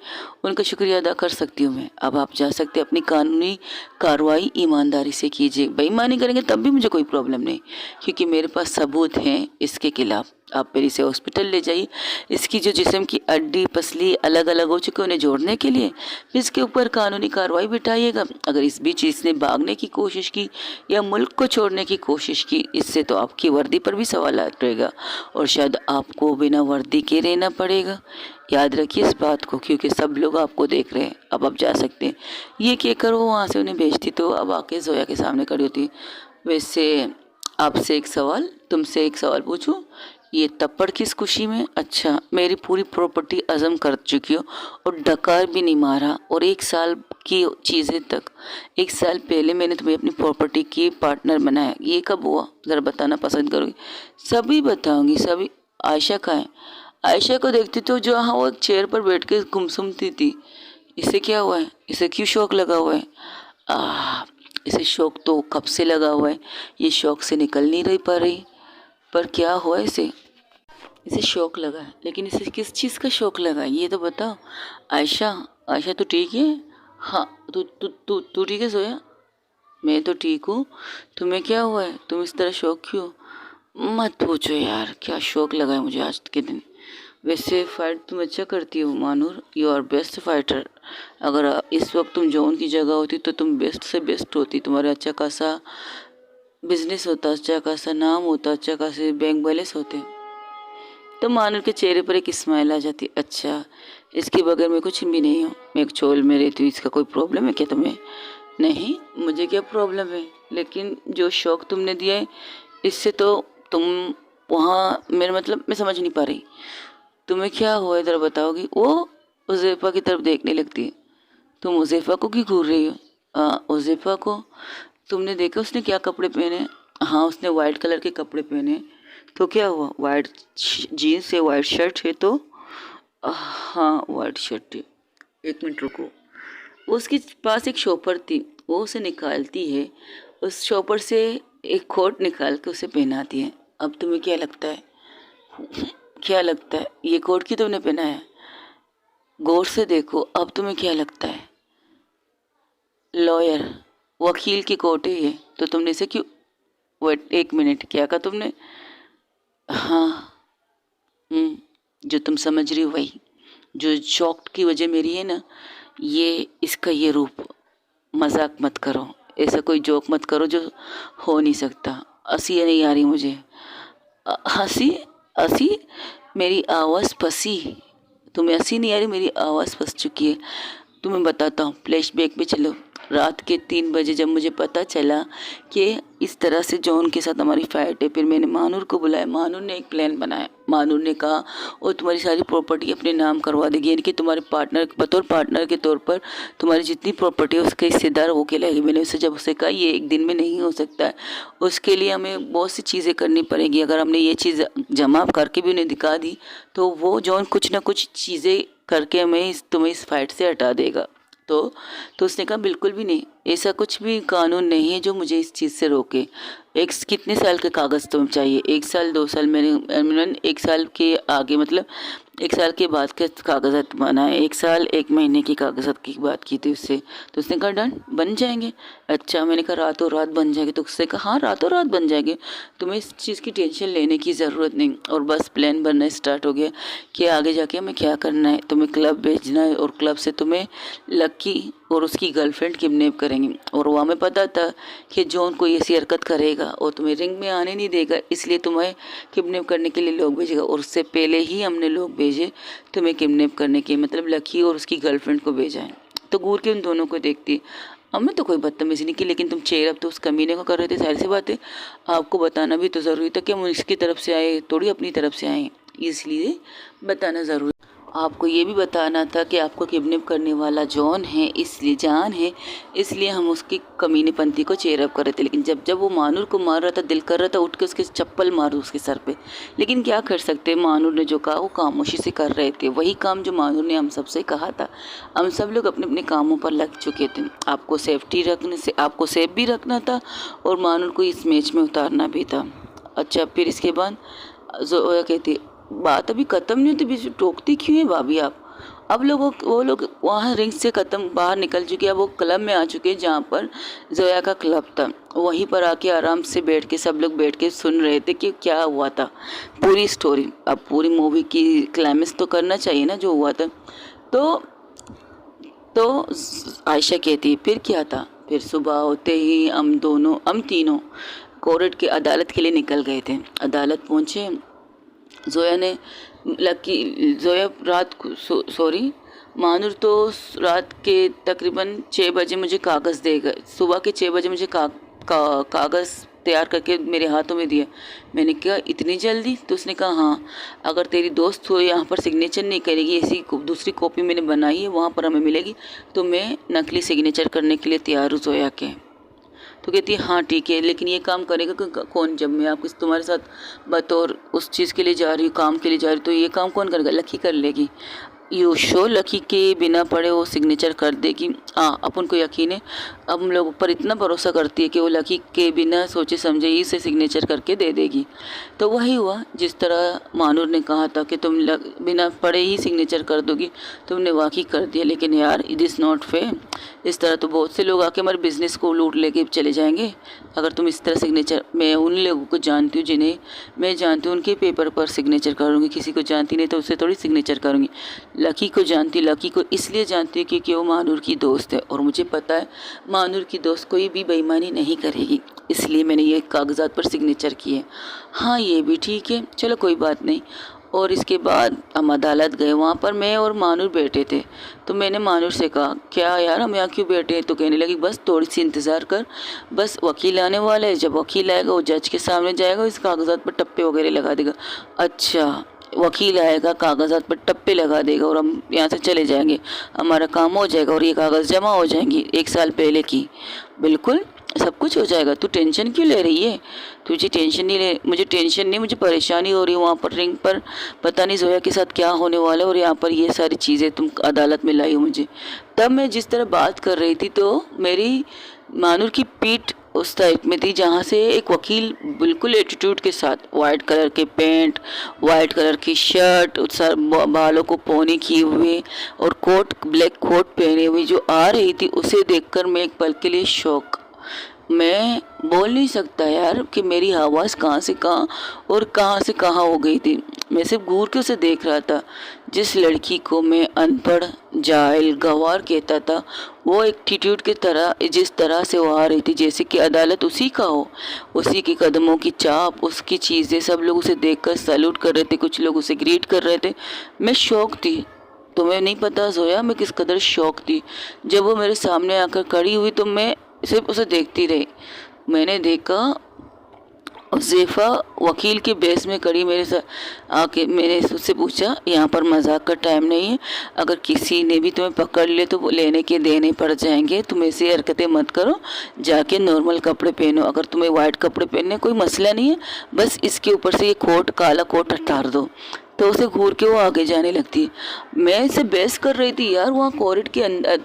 उनका शुक्रिया अदा कर सकती हूँ मैं। अब आप जा सकते, अपनी कानूनी कार्रवाई ईमानदारी से कीजिए। बेईमानी करेंगे तब भी मुझे कोई प्रॉब्लम नहीं, क्योंकि मेरे पास सबूत हैं इसके खिलाफ। आप फिर इसे हॉस्पिटल ले जाइए। इसकी जो जिस्म की हड्डी पसली अलग अलग हो चुके उन्हें जोड़ने के लिए फिर इसके ऊपर कानूनी कार्रवाई बिठाइएगा। अगर इस बीच इसने भागने की कोशिश की या मुल्क को छोड़ने की कोशिश की, इससे तो आपकी वर्दी पर भी सवाल रहेगा और शायद आपको बिना वर्दी के रहना पड़ेगा। याद रखिए इस बात को, क्योंकि सब लोग आपको देख रहे हैं। अब आप जा सकते हैं। ये कहकर वो वहाँ से उन्हें भेजती तो अब आके जोया के सामने खड़ी होती। वैसे आपसे एक सवाल, तुमसे एक सवाल पूछूं, ये तप्पड़ किस खुशी में? अच्छा, मेरी पूरी प्रॉपर्टी अज़म कर चुकी हो और डकार भी नहीं मारा, और 1 साल की चीज़ें तक 1 साल पहले मैंने तुम्हें अपनी प्रॉपर्टी की पार्टनर बनाया, ये कब हुआ ज़रा बताना पसंद करोगी? सभी बताऊंगी, सभी। आयशा कहाँ है? आयशा को देखती तो जो हाँ वो एक चेयर पर बैठ के गुमसुमती थी। इसे क्या हुआ है? इसे क्यों शौक लगा हुआ है? इसे शौक तो कब से लगा हुआ है, ये शौक से निकल नहीं रही पा रही। पर क्या हुआ इसे? इसे शौक लगा है, लेकिन इसे किस चीज़ का शौक लगा है ये तो बताओ। आयशा, आयशा तू ठीक है? हाँ, तू तू तू तू ठीक है सोया? मैं तो ठीक हूँ। तुम्हें क्या हुआ है? तुम इस तरह शौक क्यों? मत पूछो यार, क्या शौक लगा है मुझे आज के दिन। वैसे फाइट तुम अच्छा करती हो Manur, you are best fighter. अगर इस वक्त तुम जॉन की जगह होती तो तुम बेस्ट से बेस्ट होती। तुम्हारा अच्छा खासा बिजनेस होता, अच्छा खासा नाम होता, अच्छा खासे बैंक बैलेंस होते। तो मानव के चेहरे पर एक स्माइल आ जाती। अच्छा, इसके बगैर मैं कुछ भी नहीं हूँ, मैं एक चोल में रहती हूँ, इसका कोई प्रॉब्लम है क्या तुम्हें? नहीं, मुझे क्या प्रॉब्लम है, लेकिन जो शौक तुमने दिया है इससे तो तुम वहाँ, मेरा मतलब मैं समझ नहीं पा रही तुम्हें क्या हुआ, इधर बताओगी? वो उज़ैफा की तरफ देखने लगती है। तुम उज़ैफा को क्यों घूर रही हो? उज़ैफा को तुमने देखा उसने क्या कपड़े पहने हैं? हाँ, उसने वाइट कलर के कपड़े पहने हैं। तो क्या हुआ? वाइट जीन्स है, वाइट शर्ट है तो हाँ वाइट शर्ट है। 1 मिनट रुको। उसके पास एक शॉपर थी, वो उसे निकालती है, उस शॉपर से एक कोट निकाल के उसे पहनाती है। अब तुम्हें क्या लगता है, क्या लगता है ये कोट क्यों तुमने पहना है? गौर से देखो, अब तुम्हें क्या लगता है? लॉयर, वकील की कोट है ये। तो तुमने इसे क्यों, वेट 1 मिनट, क्या कहा तुमने? हाँ। जो तुम समझ रही हो वही, जो शॉक की वजह मेरी है ना, ये इसका ये रूप। मजाक मत करो, ऐसा कोई जोक मत करो जो हो नहीं सकता। हंसी नहीं आ रही मुझे। हंसी? हंसी? मेरी आवाज़ फंसी? तुम्हें हंसी नहीं आ रही? मेरी आवाज़ फंस चुकी है। तुम्हें बताता हूँ, फ्लैशबैक पे चलो। रात के 3 बजे जब मुझे पता चला कि इस तरह से जॉन के साथ हमारी फाइट है, फिर मैंने महानूर को बुलाया। महानूर ने एक प्लान बनाया। महानूर ने कहा वो तुम्हारी सारी प्रॉपर्टी अपने नाम करवा देगी, यानी कि तुम्हारे पार्टनर, बतौर पार्टनर के तौर पर तुम्हारी जितनी प्रॉपर्टी है उसके हिस्सेदार वो कहलाएगी। मैंने उससे जब उसे कहा ये एक दिन में नहीं हो सकता है, उसके लिए हमें बहुत सी चीज़ें करनी पड़ेगी। अगर हमने ये चीज़ जमा करके भी उन्हें दिखा दी तो वो जॉन कुछ ना कुछ चीज़ें करके हमें तुम्हें इस फाइट से हटा देगा। तो उसने कहा बिल्कुल भी नहीं, ऐसा कुछ भी कानून नहीं है जो मुझे इस चीज़ से रोके। कितने साल के कागज़ तुम्हें चाहिए? 1 साल 2 साल? मैंने 1 साल के आगे, मतलब 1 साल के बाद के कागजात बनाए। 1 साल 1 महीने की कागजात की बात की थी उससे। तो उसने कहा डन, बन जाएंगे। अच्छा, मैंने कहा रातों रात बन जाएंगे? तो उसने कहा हाँ रातों रात बन जाएंगे, तुम्हें इस चीज़ की टेंशन लेने की ज़रूरत नहीं। और बस प्लान बनना स्टार्ट हो गया कि आगे जाके हमें क्या करना है। तुम्हें क्लब भेजना है और क्लब से तुम्हें लक्की और उसकी गर्लफ्रेंड किडनैप करेंगे। और वो हमें पता था कि जॉन कोई ऐसी हरकत करेगा और तुम्हें रिंग में आने नहीं देगा, इसलिए तुम्हें किडनैप करने के लिए लोग भेजेगा। और उससे पहले ही हमने लोग भेजे तुम्हें किडनैप करने के, मतलब लकी और उसकी गर्लफ्रेंड को भेजा है। तो घूर के उन दोनों को देखती, हमें तो कोई बदतमीजी नहीं की, लेकिन तुम चेयर अप तो उस कमीने को कर रहे थे। सारी सी बात है, आपको बताना भी तो ज़रूरी था कि हम इसकी तरफ से आए, थोड़ी अपनी तरफ से आए, इसलिए बताना ज़रूरी। आपको ये भी बताना था कि आपको किडनैप करने वाला जॉन है, इसलिए जान है, इसलिए हम उसकी कमीनेपंथी को चेयर अप कर रहे थे। लेकिन जब जब वो मानूर को मार रहा था, दिल कर रहा था उठ के उसके चप्पल मारूं उसके सर पे, लेकिन क्या कर सकते, मानूर ने जो कहा वो खामोशी से कर रहे थे। वही काम जो मानूर ने हम सबसे कहा था। हम सब लोग अपने अपने कामों पर लग चुके थे। आपको सेफ्टी रखने से, आपको सेफ भी रखना था और मानूर को इस मैच में उतारना भी था। अच्छा, फिर इसके बाद जोया कहती बात अभी ख़त्म नहीं होती, बीच में टोकती क्यों है भाभी आप? अब वो लोग वहाँ रिंग से ख़त्म बाहर निकल चुके हैं। वो क्लब में आ चुके हैं जहाँ पर जोया का क्लब था। वहीं पर आके आराम से बैठ के सब लोग बैठ के सुन रहे थे कि क्या हुआ था, पूरी स्टोरी। अब पूरी मूवी की क्लाइमेक्स तो करना चाहिए ना जो हुआ था। तो आयशा कहती फिर क्या था? फिर सुबह होते ही हम तीनों कोर्ट के अदालत के लिए निकल गए थे। अदालत पहुँचे। जोया रात को सॉरी मानूर तो रात के तकरीबन 6 बजे मुझे कागज़ देगा, सुबह के 6 बजे मुझे कागज़ तैयार करके मेरे हाथों में दिया। मैंने कहा इतनी जल्दी? तो उसने कहा हाँ, अगर तेरी दोस्त हो यहाँ पर सिग्नेचर नहीं करेगी, ऐसी दूसरी कॉपी मैंने बनाई है वहाँ पर हमें मिलेगी, तो मैं नकली सिग्नेचर करने के लिए तैयार हूँ जोया के। तो कहती है हाँ ठीक है, लेकिन ये काम करेगा कौन? जब मैं आपके तुम्हारे साथ बतौर उस चीज़ के लिए जा रही हूँ, काम के लिए जा रही हूँ, तो ये काम कौन करेगा? लकी कर लेगी। यू शो लकी के बिना पढ़े वो सिग्नेचर कर देगी। हाँ, अपन को यकीन है, अब हम लोग पर इतना भरोसा करती है कि वो लकी के बिना सोचे समझे ही से सिग्नेचर करके दे देगी। तो वही हुआ जिस तरह मानूर ने कहा था कि तुम बिना पढ़े ही सिग्नेचर कर दोगी, तुमने वाकई कर दिया। लेकिन यार इट इज़ नॉट फेयर। इस तरह तो बहुत से लोग आके हमारे बिज़नेस को लूट लेके चले जाएंगे अगर तुम इस तरह सिग्नेचर। मैं उन लोगों को जानती हूँ जिन्हें मैं जानती हूँ, उनके पेपर पर सिग्नेचर करूँगी, किसी को जानती नहीं तो उससे थोड़ी सिग्नेचर करूँगी। लकी को जानती, लकी को इसलिए जानती है क्योंकि वो मानूर की दोस्त है, और मुझे पता है मानूर की दोस्त कोई भी बेईमानी नहीं करेगी, इसलिए मैंने ये कागजात पर सिग्नेचर किए। हाँ ये भी ठीक है, चलो कोई बात नहीं। और इसके बाद हम अदालत गए, वहाँ पर मैं और मानूर बैठे थे। तो मैंने मानूर से कहा क्या यार हम यहाँ क्यों बैठे हैं? तो कहने लगी बस थोड़ी सी इंतज़ार कर, बस वकील आने वाला है, जब वकील आएगा वो जज के सामने जाएगा, इस कागजात पर टप्पे वगैरह लगा देगा। अच्छा, वकील आएगा कागजात पर टप्पे लगा देगा और हम यहाँ से चले जाएंगे, हमारा काम हो जाएगा और ये कागज़ जमा हो जाएंगी 1 साल पहले की। बिल्कुल सब कुछ हो जाएगा, तू टेंशन क्यों ले रही है? तुझे टेंशन नहीं ले, मुझे टेंशन नहीं, मुझे परेशानी हो रही है। वहाँ पर रिंग पर पता नहीं जोया के साथ क्या होने वाला है, और यहाँ पर ये सारी चीज़ें तुम अदालत में लाई हो मुझे। तब मैं जिस तरह बात कर रही थी तो मेरी मानूर की पीठ उस टाइप में थी जहाँ से एक वकील बिल्कुल एटीट्यूड के साथ, वाइट कलर के पैंट, वाइट कलर की शर्ट, बालों को पोनी किए हुए और कोट, ब्लैक कोट पहने हुए जो आ रही थी, उसे देखकर मैं एक पल के लिए शॉक। मैं बोल नहीं सकता यार कि मेरी आवाज़ कहाँ से कहाँ और कहाँ से कहाँ हो गई थी। मैं सिर्फ घूर के उसे देख रहा था। जिस लड़की को मैं अनपढ़, जाहिल, गंवार कहता था, वो एटीट्यूड की तरह जिस तरह से वो आ रही थी जैसे कि अदालत उसी का हो। उसी के कदमों की चाप, उसकी चीज़ें, सब लोग उसे देखकर सैल्यूट कर रहे थे, कुछ लोग उसे ग्रीट कर रहे थे। मैं शौक थी। तुम्हें नहीं पता जोया मैं किस कदर शौक थी। जब वो मेरे सामने आकर खड़ी हुई तो मैं सिर्फ उसे देखती रही। मैंने देखा हुज़ैफ़ा वकील के बेस में खड़ी मेरे साथ आके मैंने उससे पूछा, यहाँ पर मजाक का टाइम नहीं है। अगर किसी ने भी तुम्हें पकड़ ले तो वो लेने के देने पड़ जाएंगे। तुम ऐसी हरकतें मत करो, जाके नॉर्मल कपड़े पहनो। अगर तुम्हें वाइट कपड़े पहनने कोई मसला नहीं है, बस इसके ऊपर से ये कोट, काला कोट हटा दो। तो उसे घूर के वो आगे जाने लगती है। मैं इसे बहस कर रही थी यार, वहाँ कोर्ट के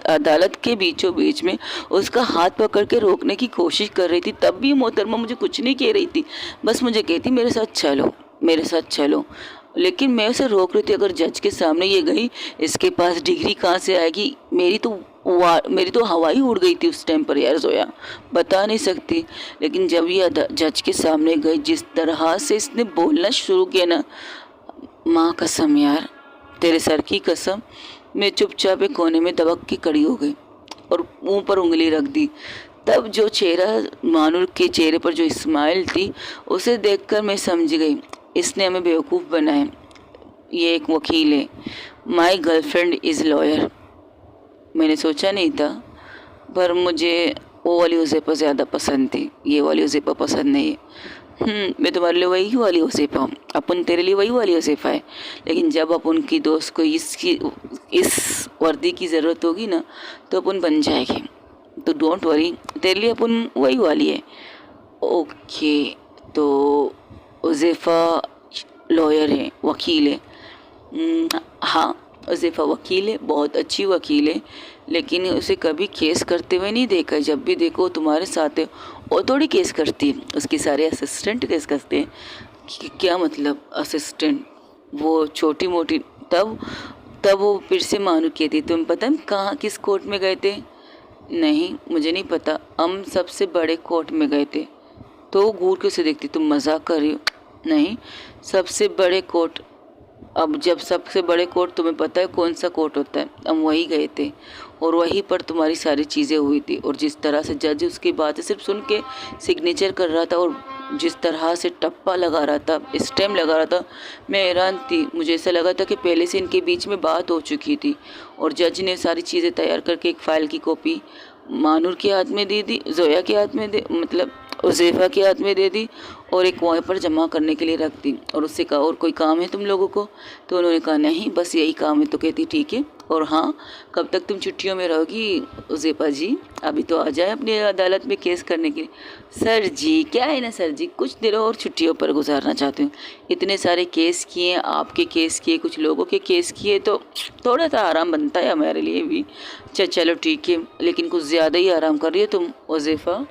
अदालत के बीचों बीच में उसका हाथ पकड़ के रोकने की कोशिश कर रही थी। तब भी मोहतरमा मुझे कुछ नहीं कह रही थी, बस मुझे कहती मेरे साथ चलो, मेरे साथ चलो। लेकिन मैं उसे रोक रही थी। अगर जज के सामने ये गई, इसके पास डिग्री कहाँ से आएगी। मेरी तो हवा ही उड़ गई थी उस टाइम पर यार जोया, बता नहीं सकती। लेकिन जब ये जज के सामने गई, जिस तरह से इसने बोलना शुरू किया ना, माँ कसम यार, तेरे सर की कसम, मैं चुपचाप एक कोने में दबक के खड़ी हो गई और मुंह पर उंगली रख दी। तब जो चेहरा, मानूर के चेहरे पर जो स्माइल थी, उसे देखकर मैं समझ गई इसने हमें बेवकूफ़ बनाया। ये एक वकील है। My girlfriend is lawyer. मैंने सोचा नहीं था, पर मुझे वो वाली हुज़ैफ़ा ज़्यादा पसंद थी, ये वाली हुज़ैफ़ा पसंद नहीं है। मैं तुम्हारे लिए वही वाली हुज़ैफ़ा हूँ, अपन तेरे लिए वही वाली हुज़ैफ़ा है। लेकिन जब अपन की दोस्त को इस वर्दी की ज़रूरत होगी ना, तो अपन बन जाएंगे। तो डोंट वरी, तेरे लिए अपन वही वाली है। ओके, तो हुज़ैफ़ा लॉयर है, वकील है। हाँ, हुज़ैफ़ा वकील है, बहुत अच्छी वकील है। लेकिन उसे कभी केस करते हुए नहीं देखा। जब भी देखो तुम्हारे साथ है, वो थोड़ी केस करती है, उसके सारे असिस्टेंट केस करते हैं। क्या मतलब असिस्टेंट, वो छोटी मोटी। तब तब वो फिर से मानू कहती, तुम्हें पता है कहाँ किस कोर्ट में गए थे। नहीं मुझे नहीं पता, हम सबसे बड़े कोर्ट में गए थे। तो घूर के उसे देखती, तुम मजाक कर रही हो। नहीं, सबसे बड़े कोर्ट। अब जब सबसे बड़े कोर्ट, तुम्हें पता है कौन सा कोर्ट होता है, हम वहीं गए थे और वहीं पर तुम्हारी सारी चीज़ें हुई थी। और जिस तरह से जज उसकी बातें सिर्फ सुन के सिग्नेचर कर रहा था और जिस तरह से टप्पा लगा रहा था, स्टैम्प लगा रहा था, मैं हैरान थी। मुझे ऐसा लगा था कि पहले से इनके बीच में बात हो चुकी थी। और जज ने सारी चीज़ें तैयार करके एक फ़ाइल की कॉपी मानूर के हाथ में दे दी, जोया के हाथ में दे, मतलब हुज़ैफ़ा के हाथ में दे दी, और एक वहाँ पर जमा करने के लिए रख दी। और उससे कहा, और कोई काम है तुम लोगों को। तो उन्होंने कहा नहीं, बस यही काम है। तो कहती ठीक है, और हाँ, कब तक तुम छुट्टियों में रहोगी हुज़ैफ़ा जी, अभी तो आ जाए अपनी अदालत में केस करने के लिए। सर जी क्या है ना सर जी, कुछ दिनों और छुट्टियों पर गुजारना चाहती हूँ। इतने सारे केस किए, आपके केस किए, कुछ लोगों के केस किए, तो थोड़ा सा आराम बनता है हमारे लिए भी। चलो ठीक है, लेकिन कुछ ज़्यादा ही आराम कर रही है तुम हुज़ैफ़ा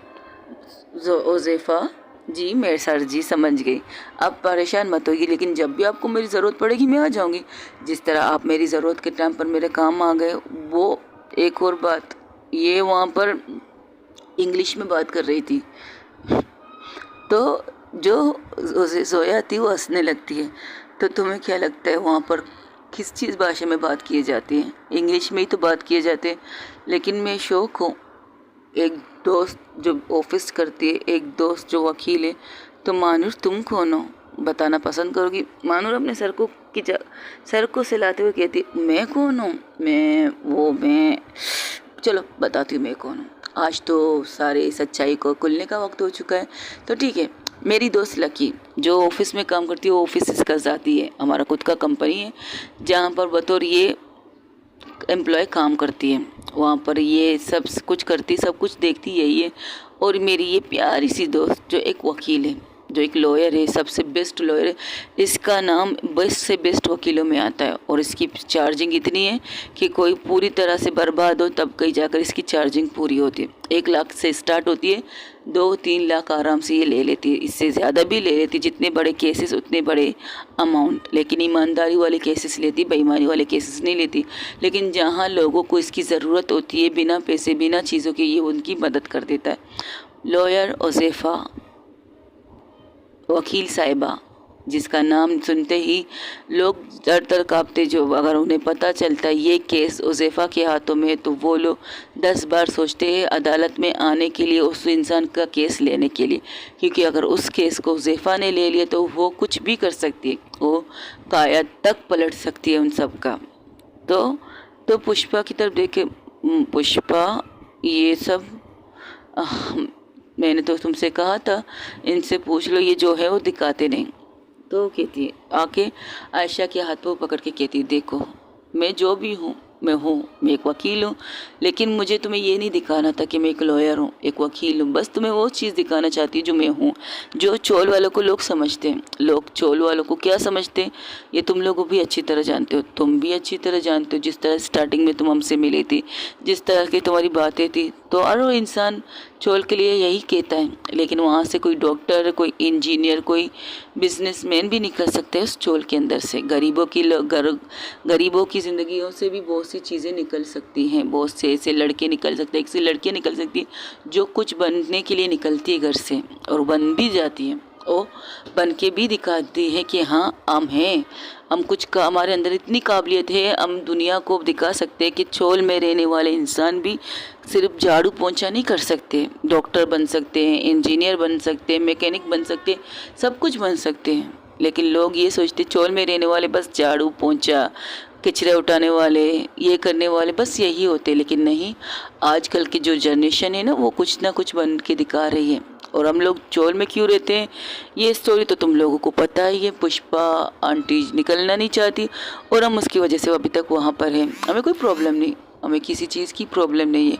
जी। मेरे सर जी समझ गई, आप परेशान मत होगी, लेकिन जब भी आपको मेरी ज़रूरत पड़ेगी मैं आ जाऊंगी। जिस तरह आप मेरी ज़रूरत के टाइम पर मेरे काम आ गए। वो एक और बात, ये वहाँ पर इंग्लिश में बात कर रही थी, तो जो जोया थी वो हंसने लगती है। तो तुम्हें क्या लगता है वहाँ पर किस चीज़ भाषा में बात की जाती है? इंग्लिश में ही तो बात किए जाते हैं। लेकिन मैं शौक हूँ, एक दोस्त जो ऑफिस करती है, एक दोस्त जो वकील है। तो मानूर तुम कौन हो, बताना पसंद करोगी? मानूर अपने सर को सिलाते हुए कहती, मैं कौन हूँ? मैं चलो बताती हूँ मैं कौन हूँ। आज तो सारे सच्चाई को खुलने का वक्त हो चुका है। तो ठीक है, मेरी दोस्त लकी जो ऑफिस में काम करती है, वो ऑफिस इसका जाती है, हमारा खुद का कंपनी है जहाँ पर बतौर ये एम्प्लॉय काम करती है। वहाँ पर ये सब कुछ करती, सब कुछ देखती यही है। और मेरी ये प्यारी सी दोस्त जो एक वकील है, जो एक लॉयर है, सबसे बेस्ट लॉयर है, इसका नाम बेस्ट से बेस्ट वकीलों में आता है। और इसकी चार्जिंग इतनी है कि कोई पूरी तरह से बर्बाद हो तब कहीं जाकर इसकी चार्जिंग पूरी होती है। 1 लाख से स्टार्ट होती है, 2-3 लाख आराम से ये ले लेती है, इससे ज़्यादा भी ले लेती है। जितने बड़े केसेस उतने बड़े अमाउंट। लेकिन ईमानदारी वाले केसेस लेती, बेईमानी वाले केसेस नहीं लेती। लेकिन जहाँ लोगों को इसकी ज़रूरत होती है, बिना पैसे बिना चीज़ों के, ये उनकी मदद कर देता है। लॉयर उज़ैफ़ा, वकील साहिबा, जिसका नाम सुनते ही लोग डर कांपते, जो अगर उन्हें पता चलता ये केस उज़ैफ़ा के हाथों में है तो वो लोग 10 बार सोचते हैं अदालत में आने के लिए, उस इंसान का केस लेने के लिए, क्योंकि अगर उस केस को उज़ैफ़ा ने ले लिया तो वो कुछ भी कर सकती है, वो काया तक पलट सकती है उन सब का। तो पुष्पा की तरफ देखे, पुष्पा ये सब मैंने तो तुमसे कहा था इनसे पूछ लो, ये जो है वो दिखाते नहीं। तो कहती है, आके आयशा के हाथ को पकड़ के कहती, देखो मैं जो भी हूँ, मैं एक वकील हूँ, लेकिन मुझे तुम्हें ये नहीं दिखाना था कि मैं एक लॉयर हूँ, एक वकील हूँ। बस तुम्हें वो चीज़ दिखाना चाहती जो मैं हूँ, जो चोल वालों को लोग समझते हैं। लोग चोल वालों को क्या समझते हैं ये तुम लोग भी अच्छी तरह जानते हो, तुम भी अच्छी तरह जानते हो। जिस तरह स्टार्टिंग में तुम हमसे मिली थी, जिस तरह की तुम्हारी बातें थी, तो हर इंसान चोल के लिए यही कहता है, लेकिन वहाँ से कोई डॉक्टर, कोई इंजीनियर, कोई बिजनेसमैन भी निकल सकते हैं उस चोल के अंदर से। गरीबों की ज़िंदगियों से भी बहुत सी चीज़ें निकल सकती हैं, बहुत से ऐसे लड़के निकल सकते हैं, ऐसी लड़कियाँ निकल सकती हैं जो कुछ बनने के लिए निकलती है घर से और बन भी जाती है, और बन के भी दिखाती है कि हाँ हम हैं, हम कुछ का, हमारे अंदर इतनी काबिलियत है, हम दुनिया को दिखा सकते हैं कि चोल में रहने वाले इंसान भी सिर्फ झाड़ू पोंछा नहीं कर सकते, डॉक्टर बन सकते हैं, इंजीनियर बन सकते हैं, मैकेनिक बन सकते हैं, सब कुछ बन सकते हैं। लेकिन लोग ये सोचते चोल में रहने वाले बस झाड़ू पोंछा, कचरे उठाने वाले, ये करने वाले बस यही होते, लेकिन नहीं, आजकल की जो जनरेशन है ना वो कुछ ना कुछ बन के दिखा रही है। और हम लोग चोल में क्यों रहते हैं ये स्टोरी तो तुम लोगों को पता ही है। पुष्पा आंटी निकलना नहीं चाहती और हम उसकी वजह से अभी तक वहाँ पर हैं। हमें कोई प्रॉब्लम नहीं, हमें किसी चीज़ की प्रॉब्लम नहीं है,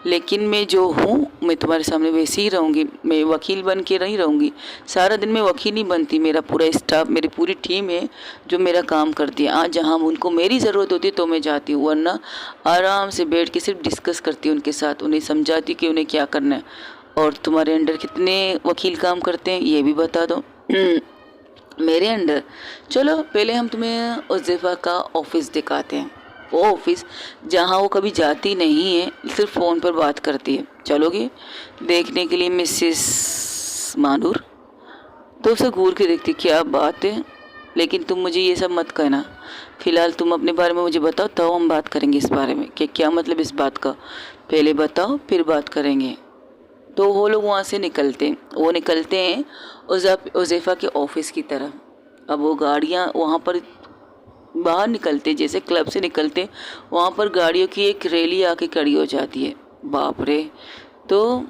लेकिन मैं जो हूँ मैं तुम्हारे सामने वैसे ही रहूँगी। मैं वकील बन के नहीं रहूँगी, सारा दिन मैं वकील नहीं बनती। मेरा पूरा स्टाफ, मेरी पूरी टीम है जो मेरा काम करती है। आज जहाँ उनको मेरी ज़रूरत होती है तो मैं जाती हूँ, वरना आराम से बैठ के सिर्फ डिस्कस करती हूँ उनके साथ, उन्हें समझाती कि उन्हें क्या करना है। और तुम्हारे अंडर कितने वकील काम करते हैं ये भी बता दो। मेरे अंडर, चलो पहले हम तुम्हें उज़ैफ़ा का ऑफिस दिखाते हैं, वो ऑफिस जहाँ वो कभी जाती नहीं है, सिर्फ फ़ोन पर बात करती है। चलोगे देखने के लिए मिसेस मानूर? तो उसे घूर के देखती, क्या बात है, लेकिन तुम मुझे ये सब मत कहना, फ़िलहाल तुम अपने बारे में मुझे बताओ, तब हम बात करेंगे इस बारे में कि क्या मतलब इस बात का। पहले बताओ फिर बात करेंगे। तो वो लोग वहाँ से निकलते हैं उज़ैफ़ा के ऑफिस की तरफ। अब वो गाड़ियाँ वहाँ पर बाहर निकलते, जैसे क्लब से निकलते, वहाँ पर गाड़ियों की एक रैली आके खड़ी हो जाती है। बाप रे! तो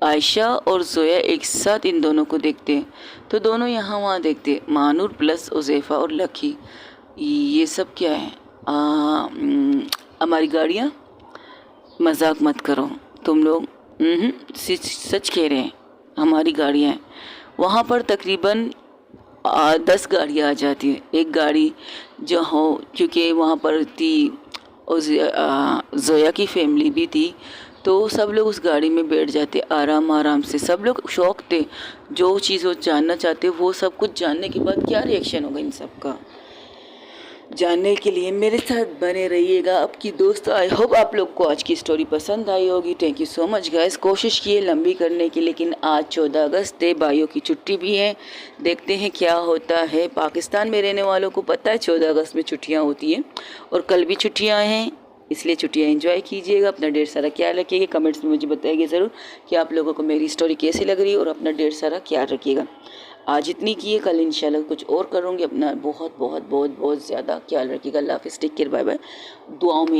आयशा और ज़ोया एक साथ इन दोनों को देखते हैं, तो दोनों यहाँ वहाँ देखते, मानूर प्लस उज़ैफ़ा और लकी। ये सब क्या है? हमारी गाड़ियाँ? मजाक मत करो तुम लोग, सच कह रहे हैं, हमारी गाड़ियाँ हैं। वहाँ पर तकरीबन 10 गाड़ियाँ आ जाती हैं। एक गाड़ी जो हो, क्योंकि वहाँ पर थी ज़ोया की फैमिली भी थी, तो सब लोग उस गाड़ी में बैठ जाते आराम आराम से। सब लोग शौक थे, जो चीज़ वो जानना चाहते वो सब कुछ जानने के बाद क्या रिएक्शन होगा इन सब का, जानने के लिए मेरे साथ बने रहिएगा। आपकी दोस्त, आई होप आप लोग को आज की स्टोरी पसंद आई होगी। Thank you so much guys. कोशिश किए लंबी करने की, लेकिन आज 14 अगस्त है, भाइयों की छुट्टी भी है, देखते हैं क्या होता है। पाकिस्तान में रहने वालों को पता है 14 अगस्त में छुट्टियां होती हैं, और कल भी छुट्टियां हैं, इसलिए छुट्टियां एंजॉय कीजिएगा। अपना ढेर सारा ख्याल रखिएगा। कमेंट्स में मुझे बताइए ज़रूर कि आप लोगों को मेरी स्टोरी कैसी लग रही है, और अपना ढेर सारा ख्याल रखिएगा। आज इतनी की है, कल इंशाल्लाह कुछ और करूँगी। अपना बहुत बहुत बहुत बहुत ज़्यादा ख्याल रखिएगा। अल्लाह हाफ़िज़, टेक केयर, बाय बाय। दुआओं में